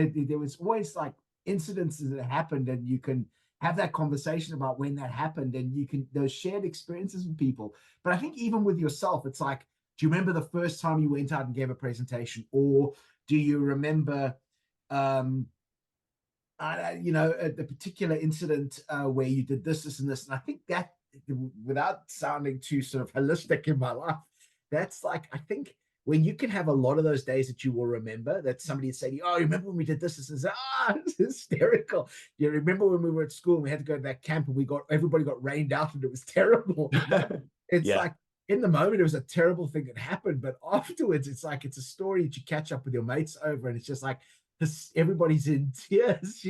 always like incidences that happened, and you can have that conversation about when that happened, and you can those shared experiences with people. But I think even with yourself, it's like, do you remember the first time you went out and gave a presentation, or do you remember the particular incident where you did this, and this? And I think that, without sounding too sort of holistic in my life, that's like, I think when you can have a lot of those days that you will remember, that somebody would say to you, oh, remember when we did this? This is it's hysterical. You remember when we were at school and we had to go to that camp and everybody got rained out and it was terrible. It's like, in the moment, it was a terrible thing that happened, but afterwards, it's like, it's a story that you catch up with your mates over, and it's just like, everybody's in tears.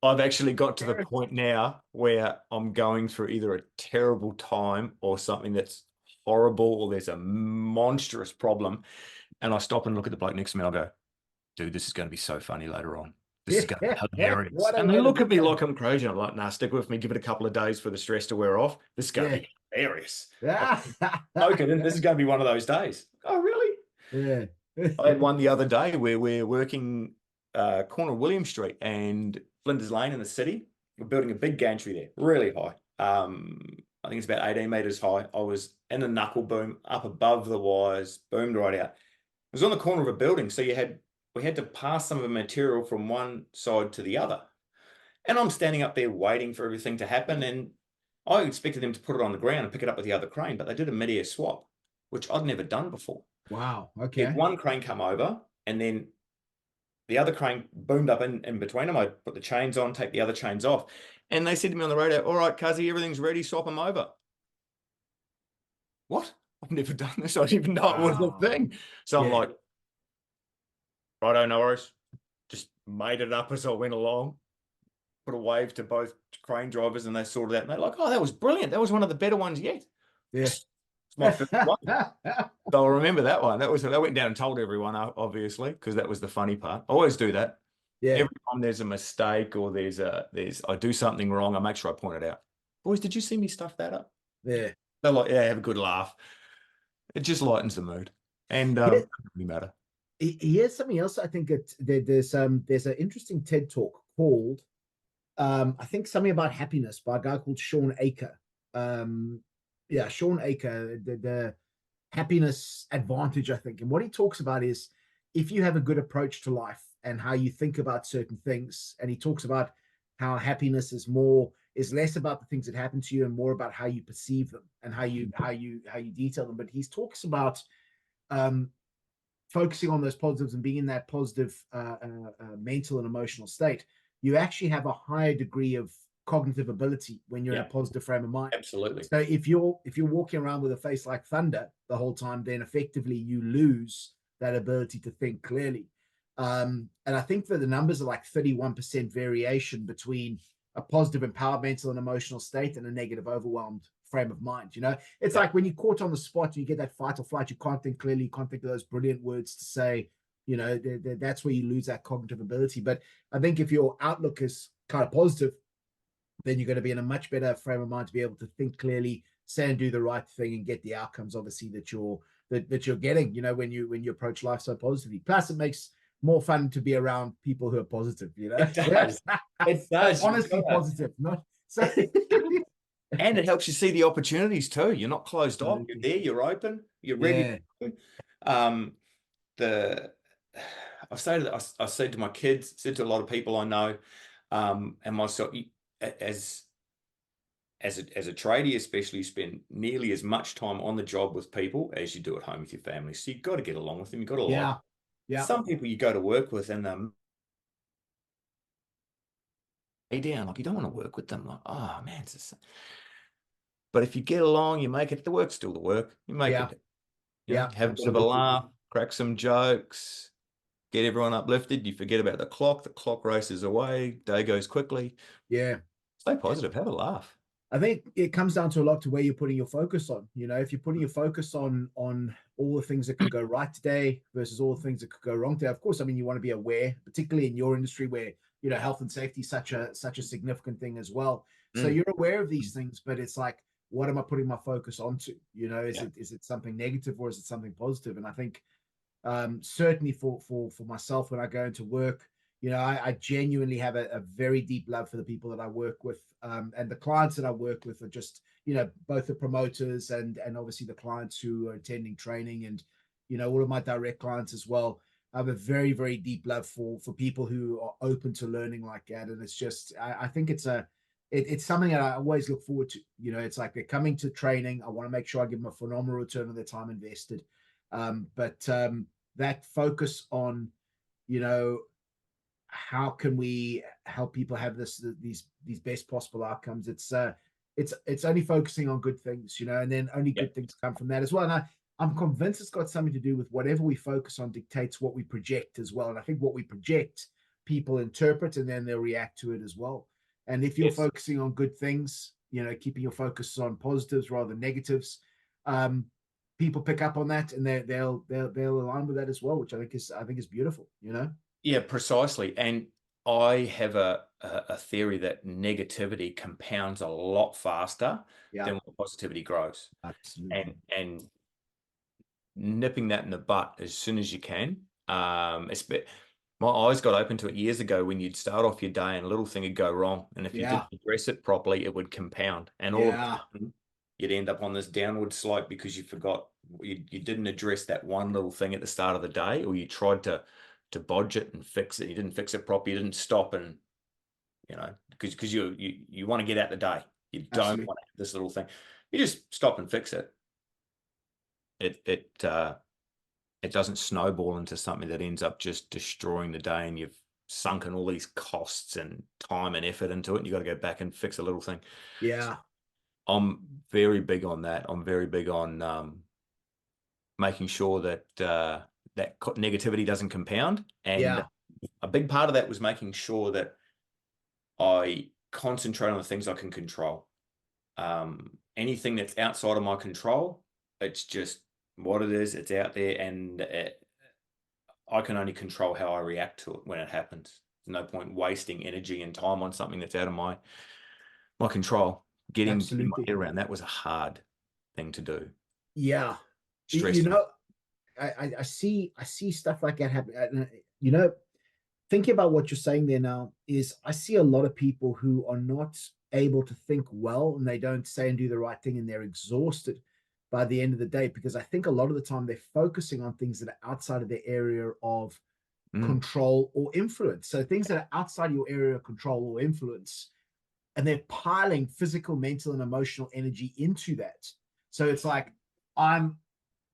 I've actually got to the point now where I'm going through either a terrible time or something that's horrible, or there's a monstrous problem. And I stop and look at the bloke next to me and I'll go, dude, this is going to be so funny later on. This is going to be hilarious. And they look at me like I'm crazy. I'm like, nah, stick with me. Give it a couple of days for the stress to wear off. This is going to be hilarious. Okay, this is going to be one of those days. Oh, really? Yeah. I had one the other day where we're working corner of William Street and Flinders Lane in the city. We're building a big gantry there, really high. I think it's about 18 meters high. I was in a knuckle boom up above the wires, boomed right out. It was on the corner of a building, so we had to pass some of the material from one side to the other. And I'm standing up there waiting for everything to happen, and I expected them to put it on the ground and pick it up with the other crane, but they did a mid-air swap, which I'd never done before. Wow. We Okay. had one crane come over, and then the other crane boomed up in between them. I put the chains on, take the other chains off. And they said to me on the radio, all right, Cuzzy, everything's ready, swap them over. What? I've never done this. I didn't even know it was a thing. So I'm like, righto, no worries. Just made it up as I went along. Put a wave to both crane drivers and they sorted that. And they're like, oh, that was brilliant. That was one of the better ones yet. Yes. It's my first one. So I'll remember that one. I went down and told everyone, obviously, because that was the funny part. I always do that. Yeah. Every time there's a mistake or I do something wrong, I make sure I point it out. Boys, did you see me stuff that up? Yeah. They're like, yeah, have a good laugh. It just lightens the mood. And it doesn't really matter. Here's something else. I think there's an interesting TED talk called I think something about happiness by a guy called Sean Aker. Sean Aker, the happiness advantage, I think. And what he talks about is, if you have a good approach to life and how you think about certain things, and he talks about how happiness is less about the things that happen to you and more about how you perceive them and how you detail them. But he talks about focusing on those positives and being in that positive mental and emotional state. You actually have a higher degree of cognitive ability when you're in a positive frame of mind. Absolutely. So if you're walking around with a face like thunder the whole time, then effectively you lose that ability to think clearly. And I think that the numbers are like 31% variation between a positive, empowered mental and emotional state and a negative, overwhelmed frame of mind. It's like when you're caught on the spot and you get that fight or flight, you can't think clearly, you can't think of those brilliant words to say. That's where you lose that cognitive ability. But I think if your outlook is kind of positive, then you're going to be in a much better frame of mind to be able to think clearly, say and do the right thing, and get the outcomes, obviously, that you're getting, when you approach life so positively. Plus, it makes more fun to be around people who are positive, It does. It but does. You've honestly got positive, not so. and it helps you see the opportunities too. You're not closed off. You're Absolutely. there. You're open. You're ready. Yeah. Um, the I said to my kids, said to a lot of people I know, and myself, as as a tradie, especially, you spend nearly as much time on the job with people as you do at home with your family. So you've got to get along with them. You've got to like Yeah. Yeah. some people you go to work with and lay down, like you don't want to work with them. Like, oh man, but if you get along, you make it. The work's still the work. You make Yeah. it. Yeah. Have a bit of a Absolutely. laugh, crack some jokes, get everyone uplifted. You forget about the clock. The clock races away. Day goes quickly. Yeah. Stay positive. Have a laugh. I think it comes down to a lot to where you're putting your focus on. If you're putting your focus on all the things that could go right today versus all the things that could go wrong today. Of course, I mean, you want to be aware, particularly in your industry where health and safety is such a significant thing as well. So Mm, you're aware of these things, but it's like, what am I putting my focus onto? Is yeah. it something negative or is it something positive? And I think certainly for myself when I go into work, I genuinely have a very deep love for the people that I work with, and the clients that I work with are just both the promoters and obviously the clients who are attending training, and all of my direct clients as well. I have a very very deep love for people who are open to learning like that, and it's just I think it's something that I always look forward to. It's like they're coming to training. I want to make sure I give them a phenomenal return on their time invested. But that focus on, you know, how can we help people have these best possible outcomes? It's only focusing on good things, and then only Yeah. good things come from that as well. And I'm convinced it's got something to do with whatever we focus on dictates what we project as well. And I think what we project, people interpret and then they'll react to it as well. And if you're Yes. focusing on good things, keeping your focus on positives rather than negatives, um, people pick up on that and they'll align with that as well, which I think is beautiful. Yeah, precisely. And I have a theory that negativity compounds a lot faster Yeah, than when positivity grows. absolutely. And nipping that in the butt as soon as you can. My eyes got open to it years ago when you'd start off your day and a little thing would go wrong. And if you Yeah, didn't address it properly, it would compound. And all of a yeah, sudden, you'd end up on this downward slope because you forgot you didn't address that one little thing at the start of the day, or you tried to bodge it and fix it. You didn't fix it properly. You didn't stop and because you want to get out the day. You don't absolutely. want to have this little thing. You just stop and fix it. It doesn't snowball into something that ends up just destroying the day, and you've sunken all these costs and time and effort into it, and you got to go back and fix a little thing. Yeah, I'm very big on that. I'm very big on making sure that that negativity doesn't compound, and yeah, a big part of that was making sure that I concentrate on the things I can control. Anything that's outside of my control, it's just what it is. It's out there, and I can only control how I react to it when it happens. There's no point wasting energy and time on something that's out of my control. Getting my absolutely. head around that was a hard thing to do. Yeah, you Stressed me. know, I see stuff like that happen. You know, thinking about what you're saying there now is I see a lot of people who are not able to think well and they don't say and do the right thing and they're exhausted by the end of the day because I think a lot of the time they're focusing on things that are outside of their area of Mm, control or influence. So things that are outside your area of control or influence, and they're piling physical, mental, and emotional energy into that. So it's like I'm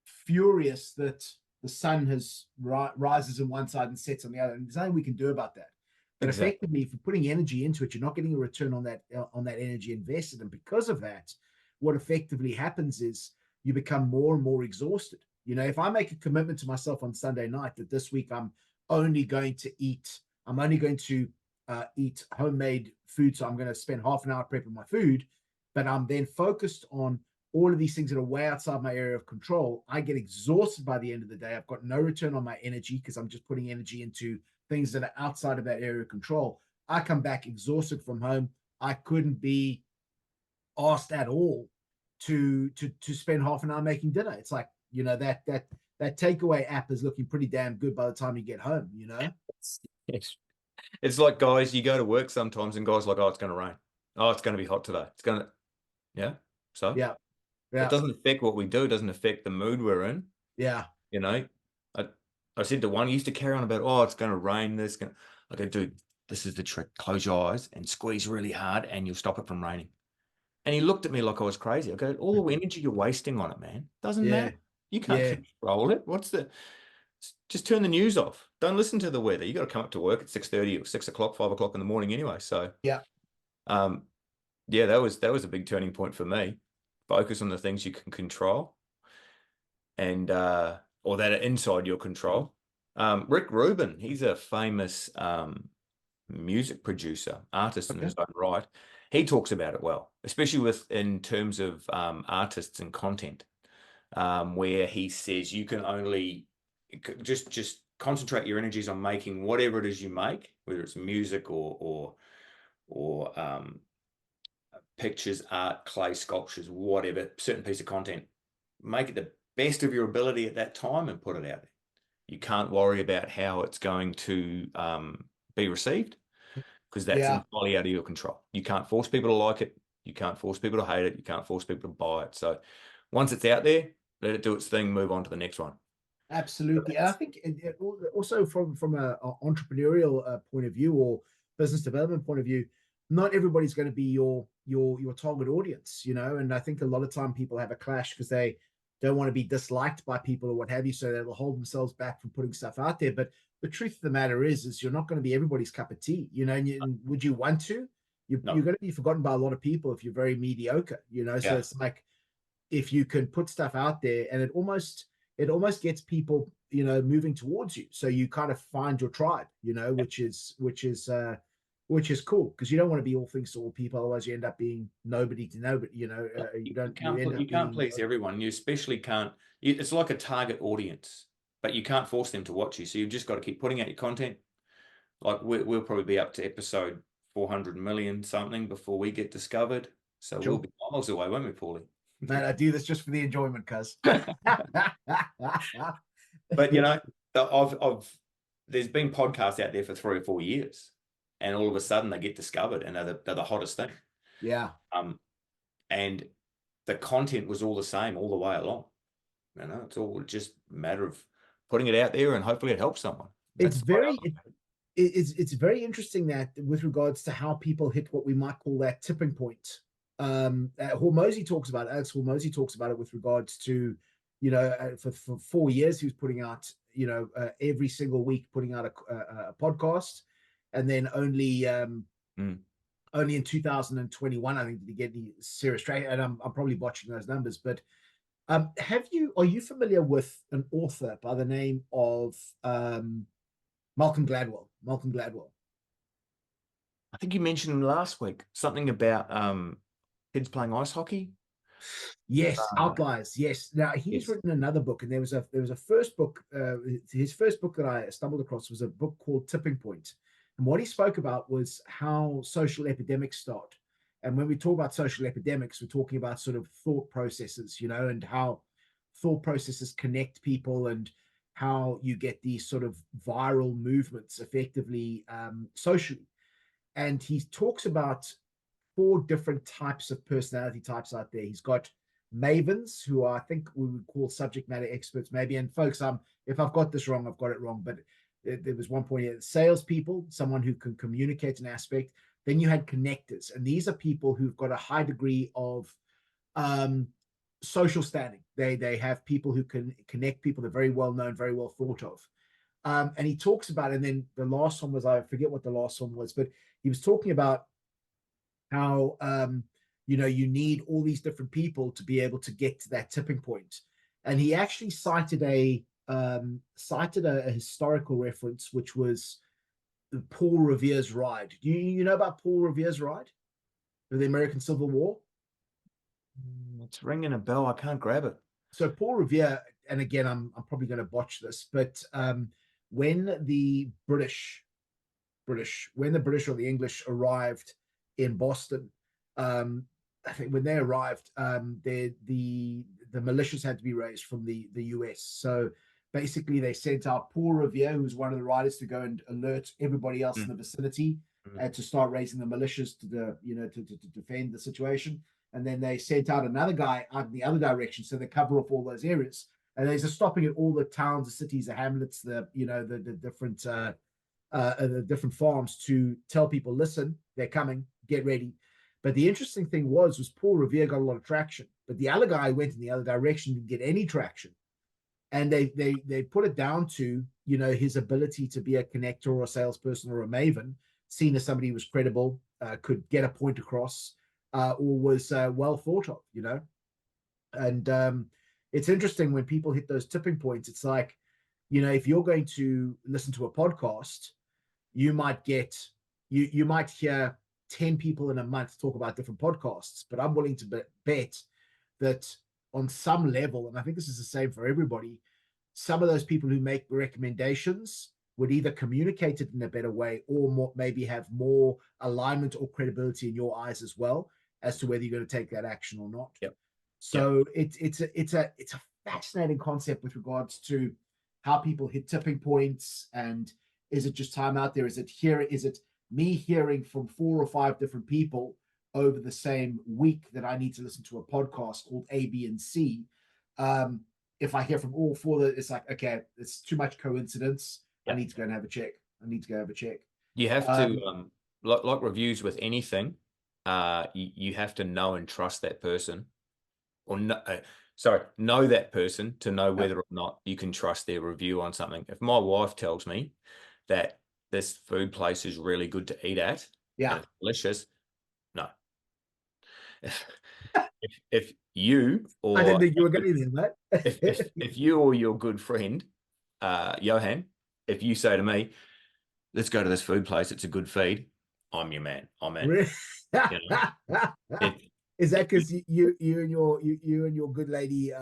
furious that the sun has rises on one side and sets on the other, and there's nothing we can do about that. But exactly. effectively, if you're putting energy into it, you're not getting a return on that energy invested, and because of that, what effectively happens is you become more and more exhausted. If I make a commitment to myself on Sunday night that this week only going to eat, I'm only going to eat homemade food, so I'm going to spend half an hour prepping my food, but I'm then focused on all of these things that are way outside my area of control. I get exhausted by the end of the day. I've got no return on my energy because I'm just putting energy into things that are outside of that area of control. I come back exhausted from home. I couldn't be asked at all to spend half an hour making dinner. It's like, that takeaway app is looking pretty damn good by the time you get home, It's like, guys, you go to work sometimes and guys are like, oh, it's going to rain. Oh, it's going to be hot today. It's going to, yeah. So Yeah, it yeah, doesn't affect what we do. It doesn't affect the mood we're in. yeah. You know, I, I said to one, he used to carry on about, oh, it's going to rain. I go, dude, this is the trick. Close your eyes and squeeze really hard and you'll stop it from raining. And he looked at me like I was crazy. I go, all the energy you're wasting on it, man, doesn't Yeah, matter. You can't yeah, control it. Just turn the news off. Don't listen to the weather. You got to come up to work at 6:30 or 6 o'clock, 5 o'clock in the morning anyway. So, yeah. um, yeah, that was a big turning point for me. Focus on the things you can control and or that are inside your control. Rick Rubin, he's a famous music producer, artist in Okay, his own right. He talks about it well, especially in terms of artists and content, where he says you can only just concentrate your energies on making whatever it is you make, whether it's music or pictures, art, clay, sculptures, whatever, certain piece of content. Make it the best of your ability at that time and put it out there. You can't worry about how it's going to be received because that's yeah. entirely out of your control. You can't force people to like it. You can't force people to hate it. You can't force people to buy it. So once it's out there, let it do its thing, move on to the next one. Absolutely, and I think also from a entrepreneurial point of view or business development point of view, not everybody's going to be your target audience, And I think a lot of time people have a clash because they don't want to be disliked by people or what have you, so they will hold themselves back from putting stuff out there. But the truth of the matter is you're not going to be everybody's cup of tea, And would you want to? You're No. going to be forgotten by a lot of people if you're very mediocre, So Yeah. it's like if you can put stuff out there and it almost gets people moving towards you, so you kind of find your tribe, which is cool because you don't want to be all things to all people, otherwise you end up being nobody to nobody, you don't you end You up can't being please everyone. You especially can't. It's like a target audience, but you can't force them to watch you. So you've just got to keep putting out your content. Like we'll probably be up to episode 400 million something before we get discovered. So we'll sure. be miles away, won't we, Paulie? Man, I do this just for the enjoyment, cuz. But I've there's been podcasts out there for 3 or 4 years, and all of a sudden they get discovered and they're the hottest thing. Yeah, And the content was all the same all the way along. It's all just a matter of putting it out there and hopefully it helps someone. it's That's the way I very look at it's very interesting that with regards to how people hit what we might call that tipping point. Hormozy talks about it. Alex Hormozy talks about it with regards to, for 4 years he was putting out, every single week putting out a podcast, and then it. only in 2021 I think did he get any serious traction. And I'm probably botching those numbers, but are you familiar with an author by the name of Malcolm Gladwell? Malcolm Gladwell. I think you mentioned last week something about kids playing ice hockey. Yes, Uh, Outliers. Yes. Now he's yes. written another book, and there was a first book. His first book that I stumbled across was a book called Tipping Point, and what he spoke about was how social epidemics start. And when we talk about social epidemics, we're talking about sort of thought processes, and how thought processes connect people, and how you get these sort of viral movements effectively socially. And he talks about 4 different types of personality types out there. He's got mavens, who I think we would call subject matter experts, maybe. And folks, if I've got this wrong, I've got it wrong. But there was one point here: salespeople, someone who can communicate an aspect. Then you had connectors, and these are people who've got a high degree of um, social standing. They have people who can connect people. They're very well known, very well thought of. And he talks about, and then the last one was, I forget what the last one was, but he was talking about how you need all these different people to be able to get to that tipping point. And he actually cited a historical reference, which was Paul Revere's ride. You know about Paul Revere's ride for the American Civil War? It's ringing a bell. I can't grab it. So Paul Revere, and again, I'm probably going to botch this, but when the British or the English arrived in Boston. I think when they arrived, the militias had to be raised from the US. So basically, they sent out Paul Revere, who's one of the riders, to go and alert everybody else in the vicinity Mm. and to start raising the militias to to defend the situation. And then they sent out another guy out in the other direction, so they cover off all those areas. And they're just stopping at all the towns, the cities, the hamlets, the different farms to tell people, listen, they're coming, get ready. But the interesting thing was Paul Revere got a lot of traction, but the other guy went in the other direction, didn't get any traction. And they put it down to his ability to be a connector or a salesperson or a maven, seen as somebody who was credible, could get a point across, or was well thought of. And it's interesting when people hit those tipping points. It's like, if you're going to listen to a podcast, you might get you might hear 10 people in a month talk about different podcasts, but I'm willing to bet that on some level, and I think this is the same for everybody, some of those people who make recommendations would either communicate it in a better way or maybe have more alignment or credibility in your eyes as well as to whether you're going to take that action or not. Yep. So it's a fascinating concept with regards to how people hit tipping points, and is it just time out there? Is it me hearing from 4 or 5 different people over the same week that I need to listen to a podcast called A, B, and C? If I hear from all 4, it's like, okay, it's too much coincidence. Yep. I need to go and have a check. You have to, like reviews with anything, you have to know and trust that person, or know that person to know whether or not you can trust their review on something. If my wife tells me that this food place is really good to eat at, and it's delicious, no. If you I didn't or think you were going there, mate. if you or your good friend, Johan, if you say to me, let's go to this food place, it's a good feed, I'm your man. I'm in. Really? You know, Is that because you and your good lady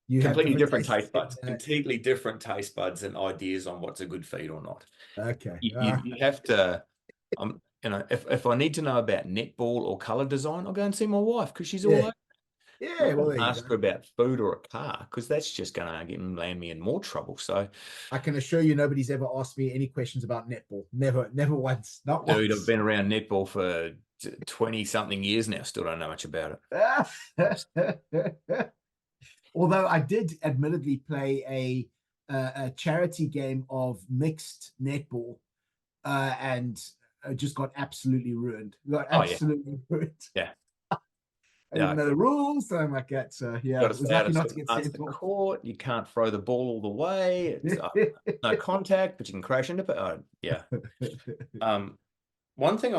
you have completely different different tastes taste buds, completely different taste buds and ideas on what's a good feed or not. Okay. You have to, if I need to know about netball or color design, I'll go and see my wife because she's all Yeah. over. I'm Yeah, not well, going there to you ask go. her about food or a car because that's just going to land me in more trouble. So, I can assure you nobody's ever asked me any questions about netball. Never once. Not dude, I've once. been around netball for 20 something years now. Still don't know much about it. Although I did admittedly play a charity game of mixed netball, and just got absolutely ruined. Got Oh yeah, absolutely ruined. yeah, I yeah. didn't know the rules, so I'm like that. So yeah, Got I to was stay out lucky of not to certain get parts of sent the off. court. You can't throw the ball all the way. It's no contact, but you can crash into it. Yeah. One thing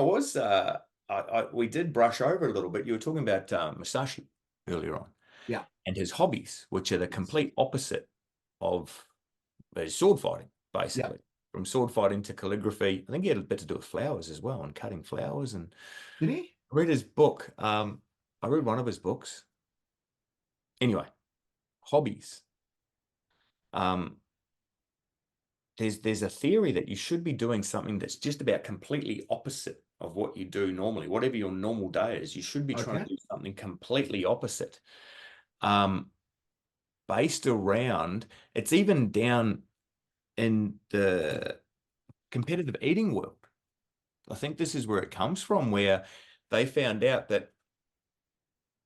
we did brush over a little bit. You were talking about Musashi earlier on, Yeah. and his hobbies, which are the Yes. complete opposite of his sword fighting, Yeah. basically. From sword fighting to calligraphy. I think he had a bit to do with flowers as well, and cutting flowers. And Did he? I read his book. I read one of his books. Anyway, hobbies. Um, there's a theory that you should be doing something that's just about completely opposite of what you do normally. Whatever your normal day is, you should be trying to Okay. do something completely opposite. Based around, it's even down in the competitive eating world. I think this is where it comes from, where they found out that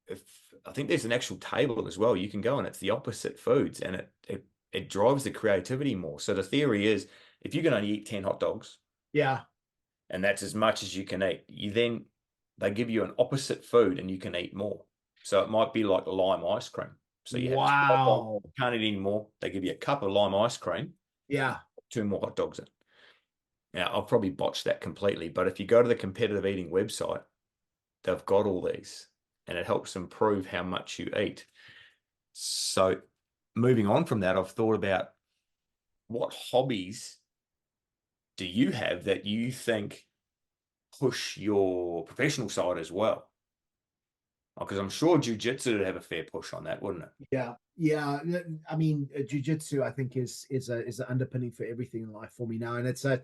if I think there's an actual table as well, you can go and it's the opposite foods, and it drives the creativity more. So the theory is if you can only eat 10 hot dogs, Yeah. and that's as much as you can eat, they give you an opposite food and you can eat more. So it might be like lime ice cream. So you have 12 hot, Wow. can't eat any more. They give you a cup of lime ice cream, Yeah. 2 more hot dogs in. Now, I'll probably botch that completely, but if you go to the competitive eating website, they've got all these, and it helps improve how much you eat. So moving on from that, I've thought about what hobbies do you have that you think push your professional side as well? Because I'm sure jiu-jitsu would have a fair push on that, wouldn't it? Yeah. Yeah. I mean, jujitsu, I think is an underpinning for everything in life for me now, and it's a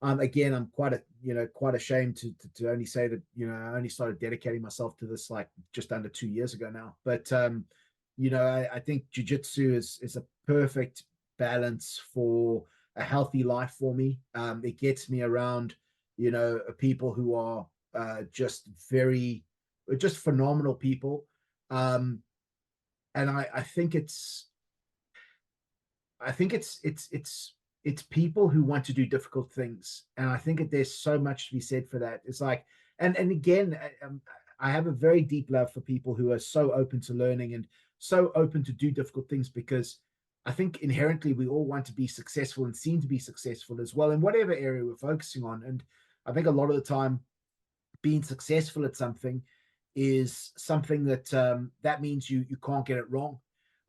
Again, I'm quite ashamed to only say that, I only started dedicating myself to this like just under 2 years ago now. But I think jujitsu is a perfect balance for a healthy life for me. It gets me around, people who are just phenomenal people. And I think it's people who want to do difficult things, and I think that there's so much to be said for that. It's like, and again, I have a very deep love for people who are so open to learning and so open to do difficult things, because I think inherently we all want to be successful and seem to be successful as well in whatever area we're focusing on. And I think a lot of the time, being successful at something is something that means you can't get it wrong.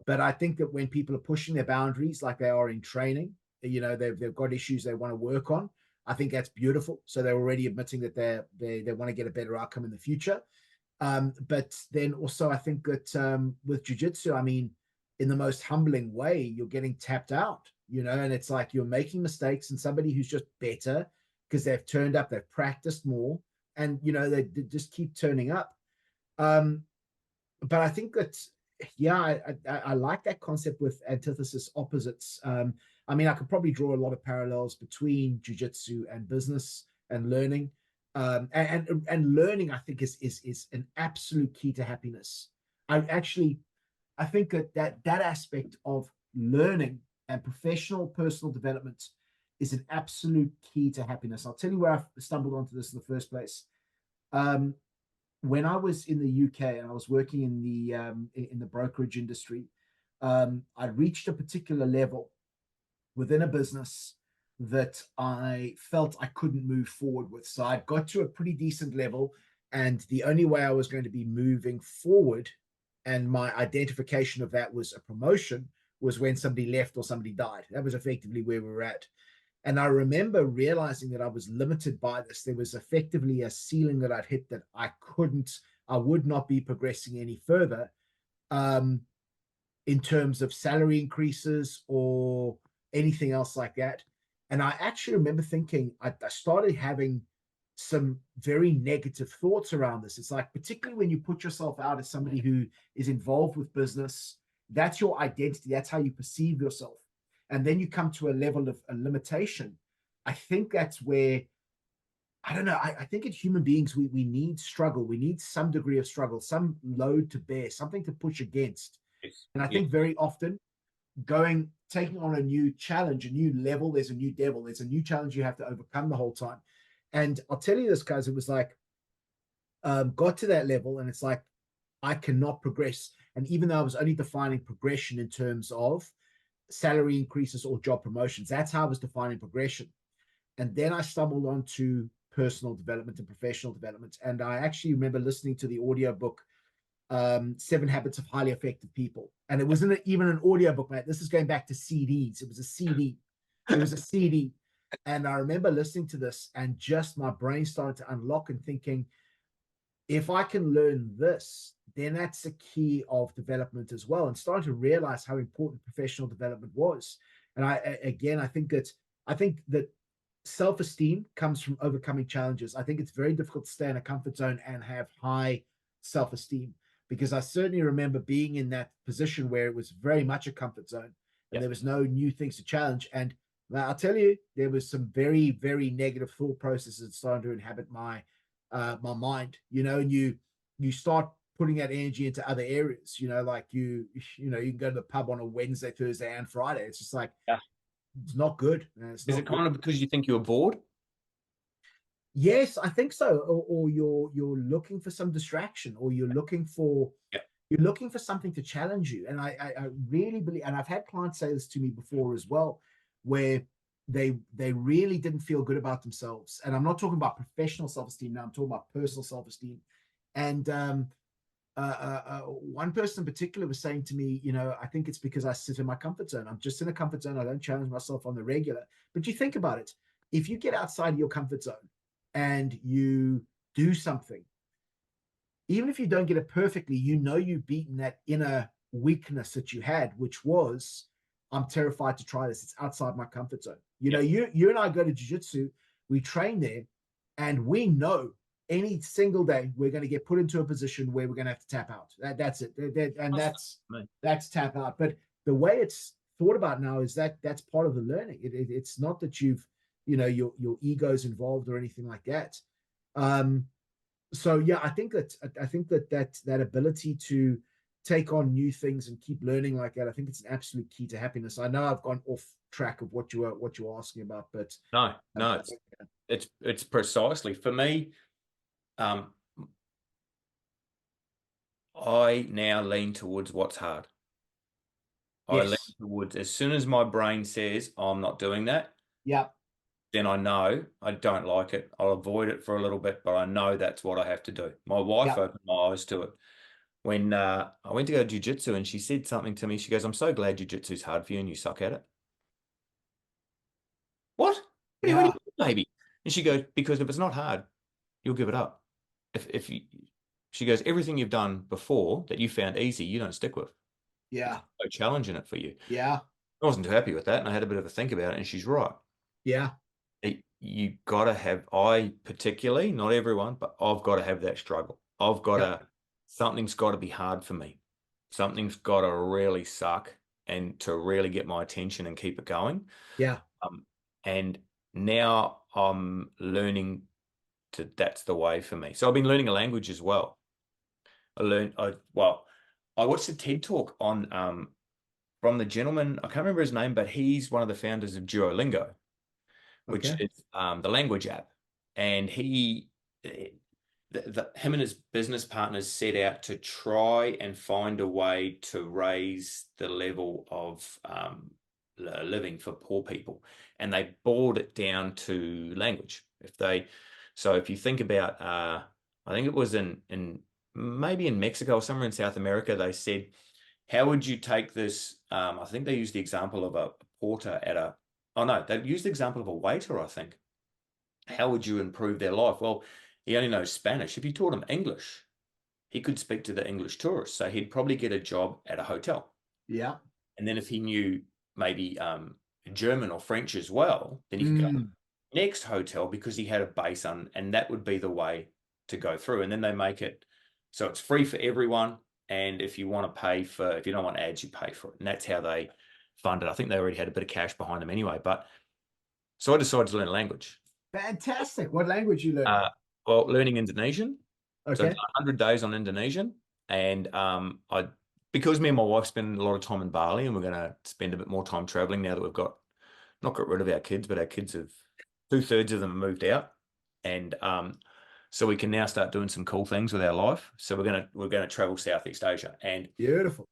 But I think that when people are pushing their boundaries like they are in training, they've got issues they want to work on. I think that's beautiful. So they're already admitting that they want to get a better outcome in the future. But then also I think that with jujitsu, I mean, in the most humbling way, you're getting tapped out, and it's like you're making mistakes, and somebody who's just better because they've turned up, they've practiced more, and they just keep turning up. Um, but I think that, yeah, I like that concept with antithesis opposites. I mean, I could probably draw a lot of parallels between jujitsu and business and learning. And learning, I think, is an absolute key to happiness. I think that aspect of learning and professional personal development is an absolute key to happiness. I'll tell you where I stumbled onto this in the first place. Um, when I was in the UK and I was working in the brokerage industry, I reached a particular level within a business that I felt I couldn't move forward with. So I got to a pretty decent level, and the only way I was going to be moving forward, and my identification of that was a promotion, was when somebody left or somebody died. That was effectively where we were at. And I remember realizing that I was limited by this. There was effectively a ceiling that I'd hit, that I would not be progressing any further, um, in terms of salary increases or anything else like that. And I actually remember thinking, I started having some very negative thoughts around this. It's like, particularly when you put yourself out as somebody who is involved with business, that's your identity, that's how you perceive yourself. And then you come to a level of a limitation. I think that's where, I don't know, I think as human beings, we need struggle. We need some degree of struggle, some load to bear, something to push against. Yes. And I Yeah. think very often taking on a new challenge, a new level, there's a new devil, there's a new challenge you have to overcome the whole time. And I'll tell you this, guys, it was like, got to that level, and it's like, I cannot progress. And even though I was only defining progression in terms of salary increases or job promotions, that's how I was defining progression. And then I stumbled onto personal development and professional development. And I actually remember listening to the audiobook, 7 Habits of Highly Effective People. And it wasn't even an audiobook, mate. This is going back to CDs. It was a CD. It was a CD. And I remember listening to this, and just my brain started to unlock and thinking, if I can learn this, then that's a key of development as well. And starting to realize how important professional development was. And I think that self-esteem comes from overcoming challenges. I think it's very difficult to stay in a comfort zone and have high self-esteem, because I certainly remember being in that position where it was very much a comfort zone and Yeah. there was no new things to challenge. And I'll tell you, there was some very, very negative thought processes starting to inhabit my mind, and you start putting that energy into other areas, like you can go to the pub on a Wednesday, Thursday, and Friday. It's just like, Yeah. it's not good. It's Is not it good. kind of because you think you were bored? Yes, I think so. Or you're looking for some distraction, or Yeah. you're looking for something to challenge you. And I really believe, and I've had clients say this to me before as well, where they really didn't feel good about themselves. And I'm not talking about professional self-esteem now, I'm talking about personal self-esteem. And one person in particular was saying to me, I think it's because I sit in my comfort zone. I'm just in a comfort zone. I don't challenge myself on the regular. But you think about it, if you get outside your comfort zone and you do something, even if you don't get it perfectly, you've beaten that inner weakness that you had, which was, I'm terrified to try this. It's outside my comfort zone. Yeah. You and I go to jiu-jitsu. we train there, and we know any single day we're going to get put into a position where we're going to have to tap out. That's it. And that's tap out. But the way it's thought about now is that that's part of the learning. It's not that you've, your ego's involved or anything like that. So yeah, I think that ability to take on new things and keep learning like that, I think it's an absolute key to happiness. I know I've gone off track of what you were asking about, but No, no, it's precisely for me. I now lean towards what's hard. I lean yes, towards as soon as my brain says I'm not doing that, yeah, then I know I don't like it. I'll avoid it for a little bit, but I know that's what I have to do. My wife yeah, opened my eyes to it when I went to go jiu-jitsu, and she said something to me. She goes, "I'm so glad jiu-jitsu's hard for you and you suck at it." What? What do you yeah, mean, baby? And she goes, "Because if it's not hard, you'll give it up. If you," she goes, "everything you've done before that you found easy, you don't stick with. Because yeah, there's no challenge in it for you." yeah, I wasn't too happy with that, and I had a bit of a think about it, and she's right. yeah, You got to have, I particularly, not everyone, but I've got to have that struggle. I've got yeah, to, something's got to be hard for me. Something's got to really suck and to really get my attention and keep it going. yeah, Um, and now I'm learning that's the way for me. So I've been learning a language as well. I watched a TED talk on from the gentleman, I can't remember his name, but he's one of the founders of Duolingo, which okay, is the language app. And him and his business partners set out to try and find a way to raise the level of living for poor people. And they boiled it down to language. So if you think about, I think it was in maybe in Mexico or somewhere in South America, they said, how would you take this? I think they used the example of a porter at a, oh no, they used the example of a waiter, I think. How would you improve their life? Well, he only knows Spanish. If you taught him English, he could speak to the English tourists. So he'd probably get a job at a hotel. yeah, And then if he knew maybe German or French as well, then he could go to mm, the next hotel because he had a base on, and that would be the way to go through. And then they make it so it's free for everyone. And if you want to pay for, if you don't want ads, you pay for it. And that's how they fund it. I think they already had a bit of cash behind them anyway. But so I decided to learn a language. fantastic. What language you learning? Uh, well, learning Indonesian. So I've Okay, done 100 days on Indonesian. And I, because me and my wife spend a lot of time in Bali, and we're going to spend a bit more time traveling now that we've not got rid of our kids, but our kids have, 2/3 of them have moved out. And so we can now start doing some cool things with our life. So we're gonna travel Southeast Asia. And beautiful.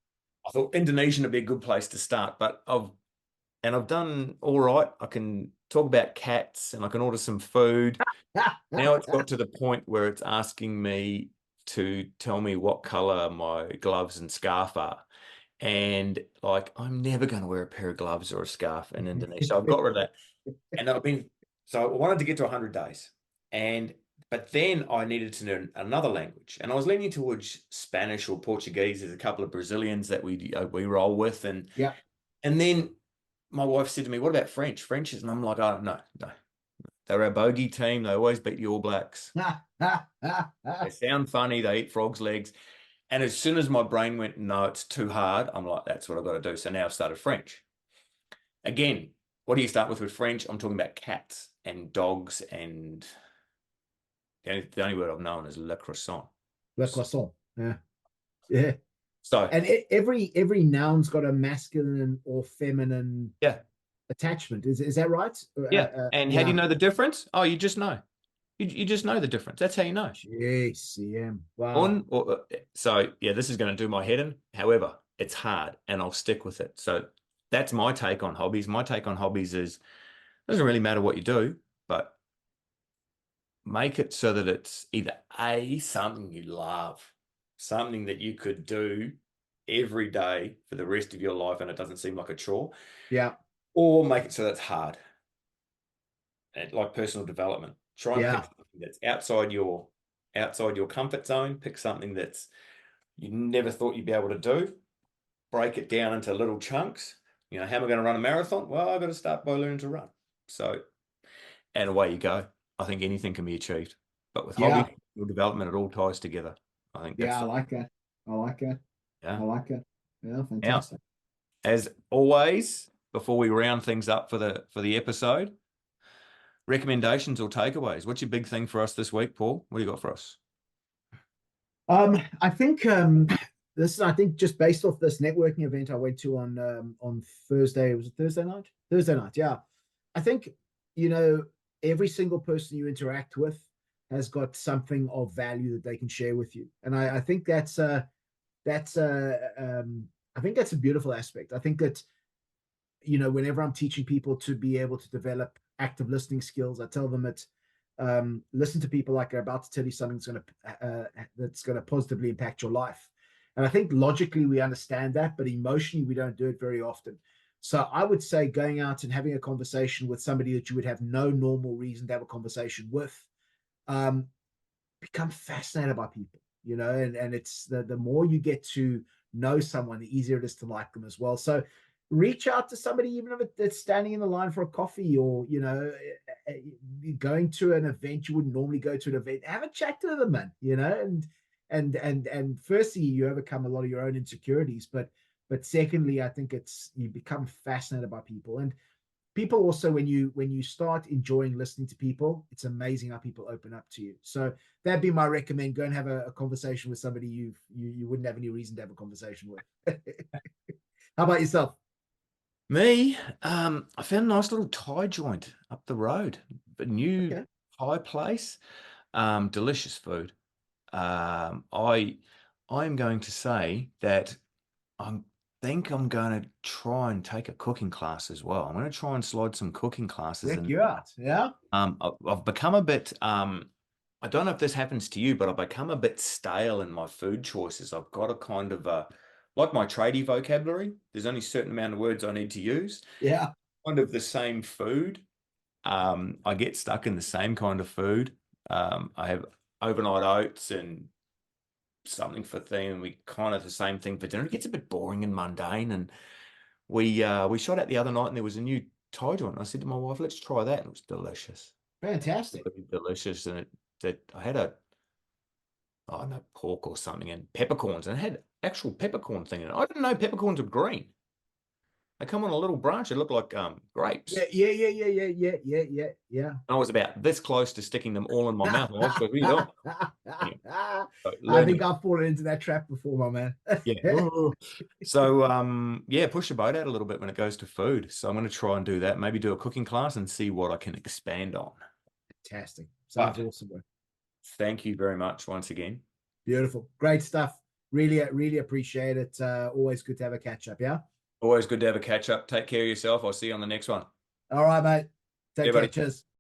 I thought Indonesia would be a good place to start, but I've done all right. I can talk about cats and I can order some food. Now it's got to the point where it's asking me to tell me what color my gloves and scarf are. And like, I'm never going to wear a pair of gloves or a scarf in Indonesia. I've got rid of that. And so I wanted to get to 100 days. But then I needed to learn another language. And I was leaning towards Spanish or Portuguese. There's a couple of Brazilians that we roll with. Yeah. And then my wife said to me, "What about French?" French is, and I'm like, "Oh, no, no. They're a bogey team. They always beat the All Blacks. They sound funny. They eat frogs' legs." And as soon as my brain went, "No, it's too hard," I'm like, "That's what I've got to do." So now I've started French. Again, what do you start with French? I'm talking about cats and dogs, and the only word I've known is le croissant. Le croissant. Yeah. Yeah. So And every noun's got a masculine or feminine yeah, attachment. Is that right? yeah. And how do you Yeah. know the difference? Oh, you just know. You just know the difference. That's how you know. Jeez, CM. Wow. On or so yeah, this is going to do my head in. However, it's hard, and I'll stick with it. So that's my take on hobbies. My take on hobbies is it doesn't really matter what you do, but make it so that it's either something you love, something that you could do every day for the rest of your life, and it doesn't seem like a chore, Yeah. or make it so that's hard, and like personal development. Try and pick Yeah. something that's outside your comfort zone. Pick something that's you never thought you'd be able to do. Break it down into little chunks. How am I going to run a marathon? Well, I've got to start by learning to run. So and away you go. I think anything can be achieved. But with hobby, Yeah. your development, it all ties together. I think that's Yeah. I the like that. I like that. yeah. I like it. Yeah. Now, Fantastic. as always, before we round things up for the episode, recommendations or takeaways. What's your big thing for us this week, Paul? What do you got for us? I think this I think just based off this networking event I went to on Thursday. Was it Thursday night? Thursday night, yeah. I think, you know, every single person you interact with has got something of value that they can share with you. And I think I think that's a beautiful aspect. I think that, whenever I'm teaching people to be able to develop active listening skills, I tell them that listen to people like they're about to tell you something that's going to positively impact your life. And I think logically we understand that, but emotionally we don't do it very often. So I would say going out and having a conversation with somebody that you would have no normal reason to have a conversation with, um, become fascinated by people, and it's the more you get to know someone, the easier it is to like them as well. So reach out to somebody, even if it's standing in the line for a coffee, or going to an event you wouldn't normally go to an event. Have a chat to them, man. And firstly, you overcome a lot of your own insecurities, but secondly, I think it's you become fascinated by people. And people also, when you start enjoying listening to people, it's amazing how people open up to you. So that'd be my recommend. Go and have a conversation with somebody you wouldn't have any reason to have a conversation with. How about yourself? Me, I found a nice little Thai joint up the road, a new Okay. Thai place. Delicious food. I am going to say that I think I'm going to try and take a cooking class as well. I'm going to try and slide some cooking classes Check in. you out. Yeah. I've become a bit I don't know if this happens to you, but I've become a bit stale in my food choices. I've got a kind of like my tradie vocabulary. There's only a certain amount of words I need to use. Yeah. Kind of the same food. I get stuck in the same kind of food. I have overnight oats and something for thing, and we kind of the same thing for dinner. It gets a bit boring and mundane. And we shot out the other night, and there was a new Thai joint. I said to my wife, "Let's try that," and it was delicious, Fantastic. really delicious. And I had a oh no pork or something and peppercorns, and it had actual peppercorn thing in it. I didn't know peppercorns were green. They come on a little branch. It looked like grapes. Yeah, yeah, yeah, yeah, yeah, yeah, yeah, yeah, yeah. I was about this close to sticking them all in my mouth. My wife goes, "What are you doing?" Anyway, so I learning. think I've fallen into that trap before, my man. Yeah. Ooh. So yeah, push the boat out a little bit when it goes to food. So I'm going to try and do that. Maybe do a cooking class and see what I can expand on. Fantastic. Sounds But awesome, bro. thank you very much once again. Beautiful. Great stuff. Really, really appreciate it. Always good to have a catch up. Yeah. Always good to have a catch up. Take care of yourself. I'll see you on the next one. All right, mate. See Take you, care. buddy. Cheers.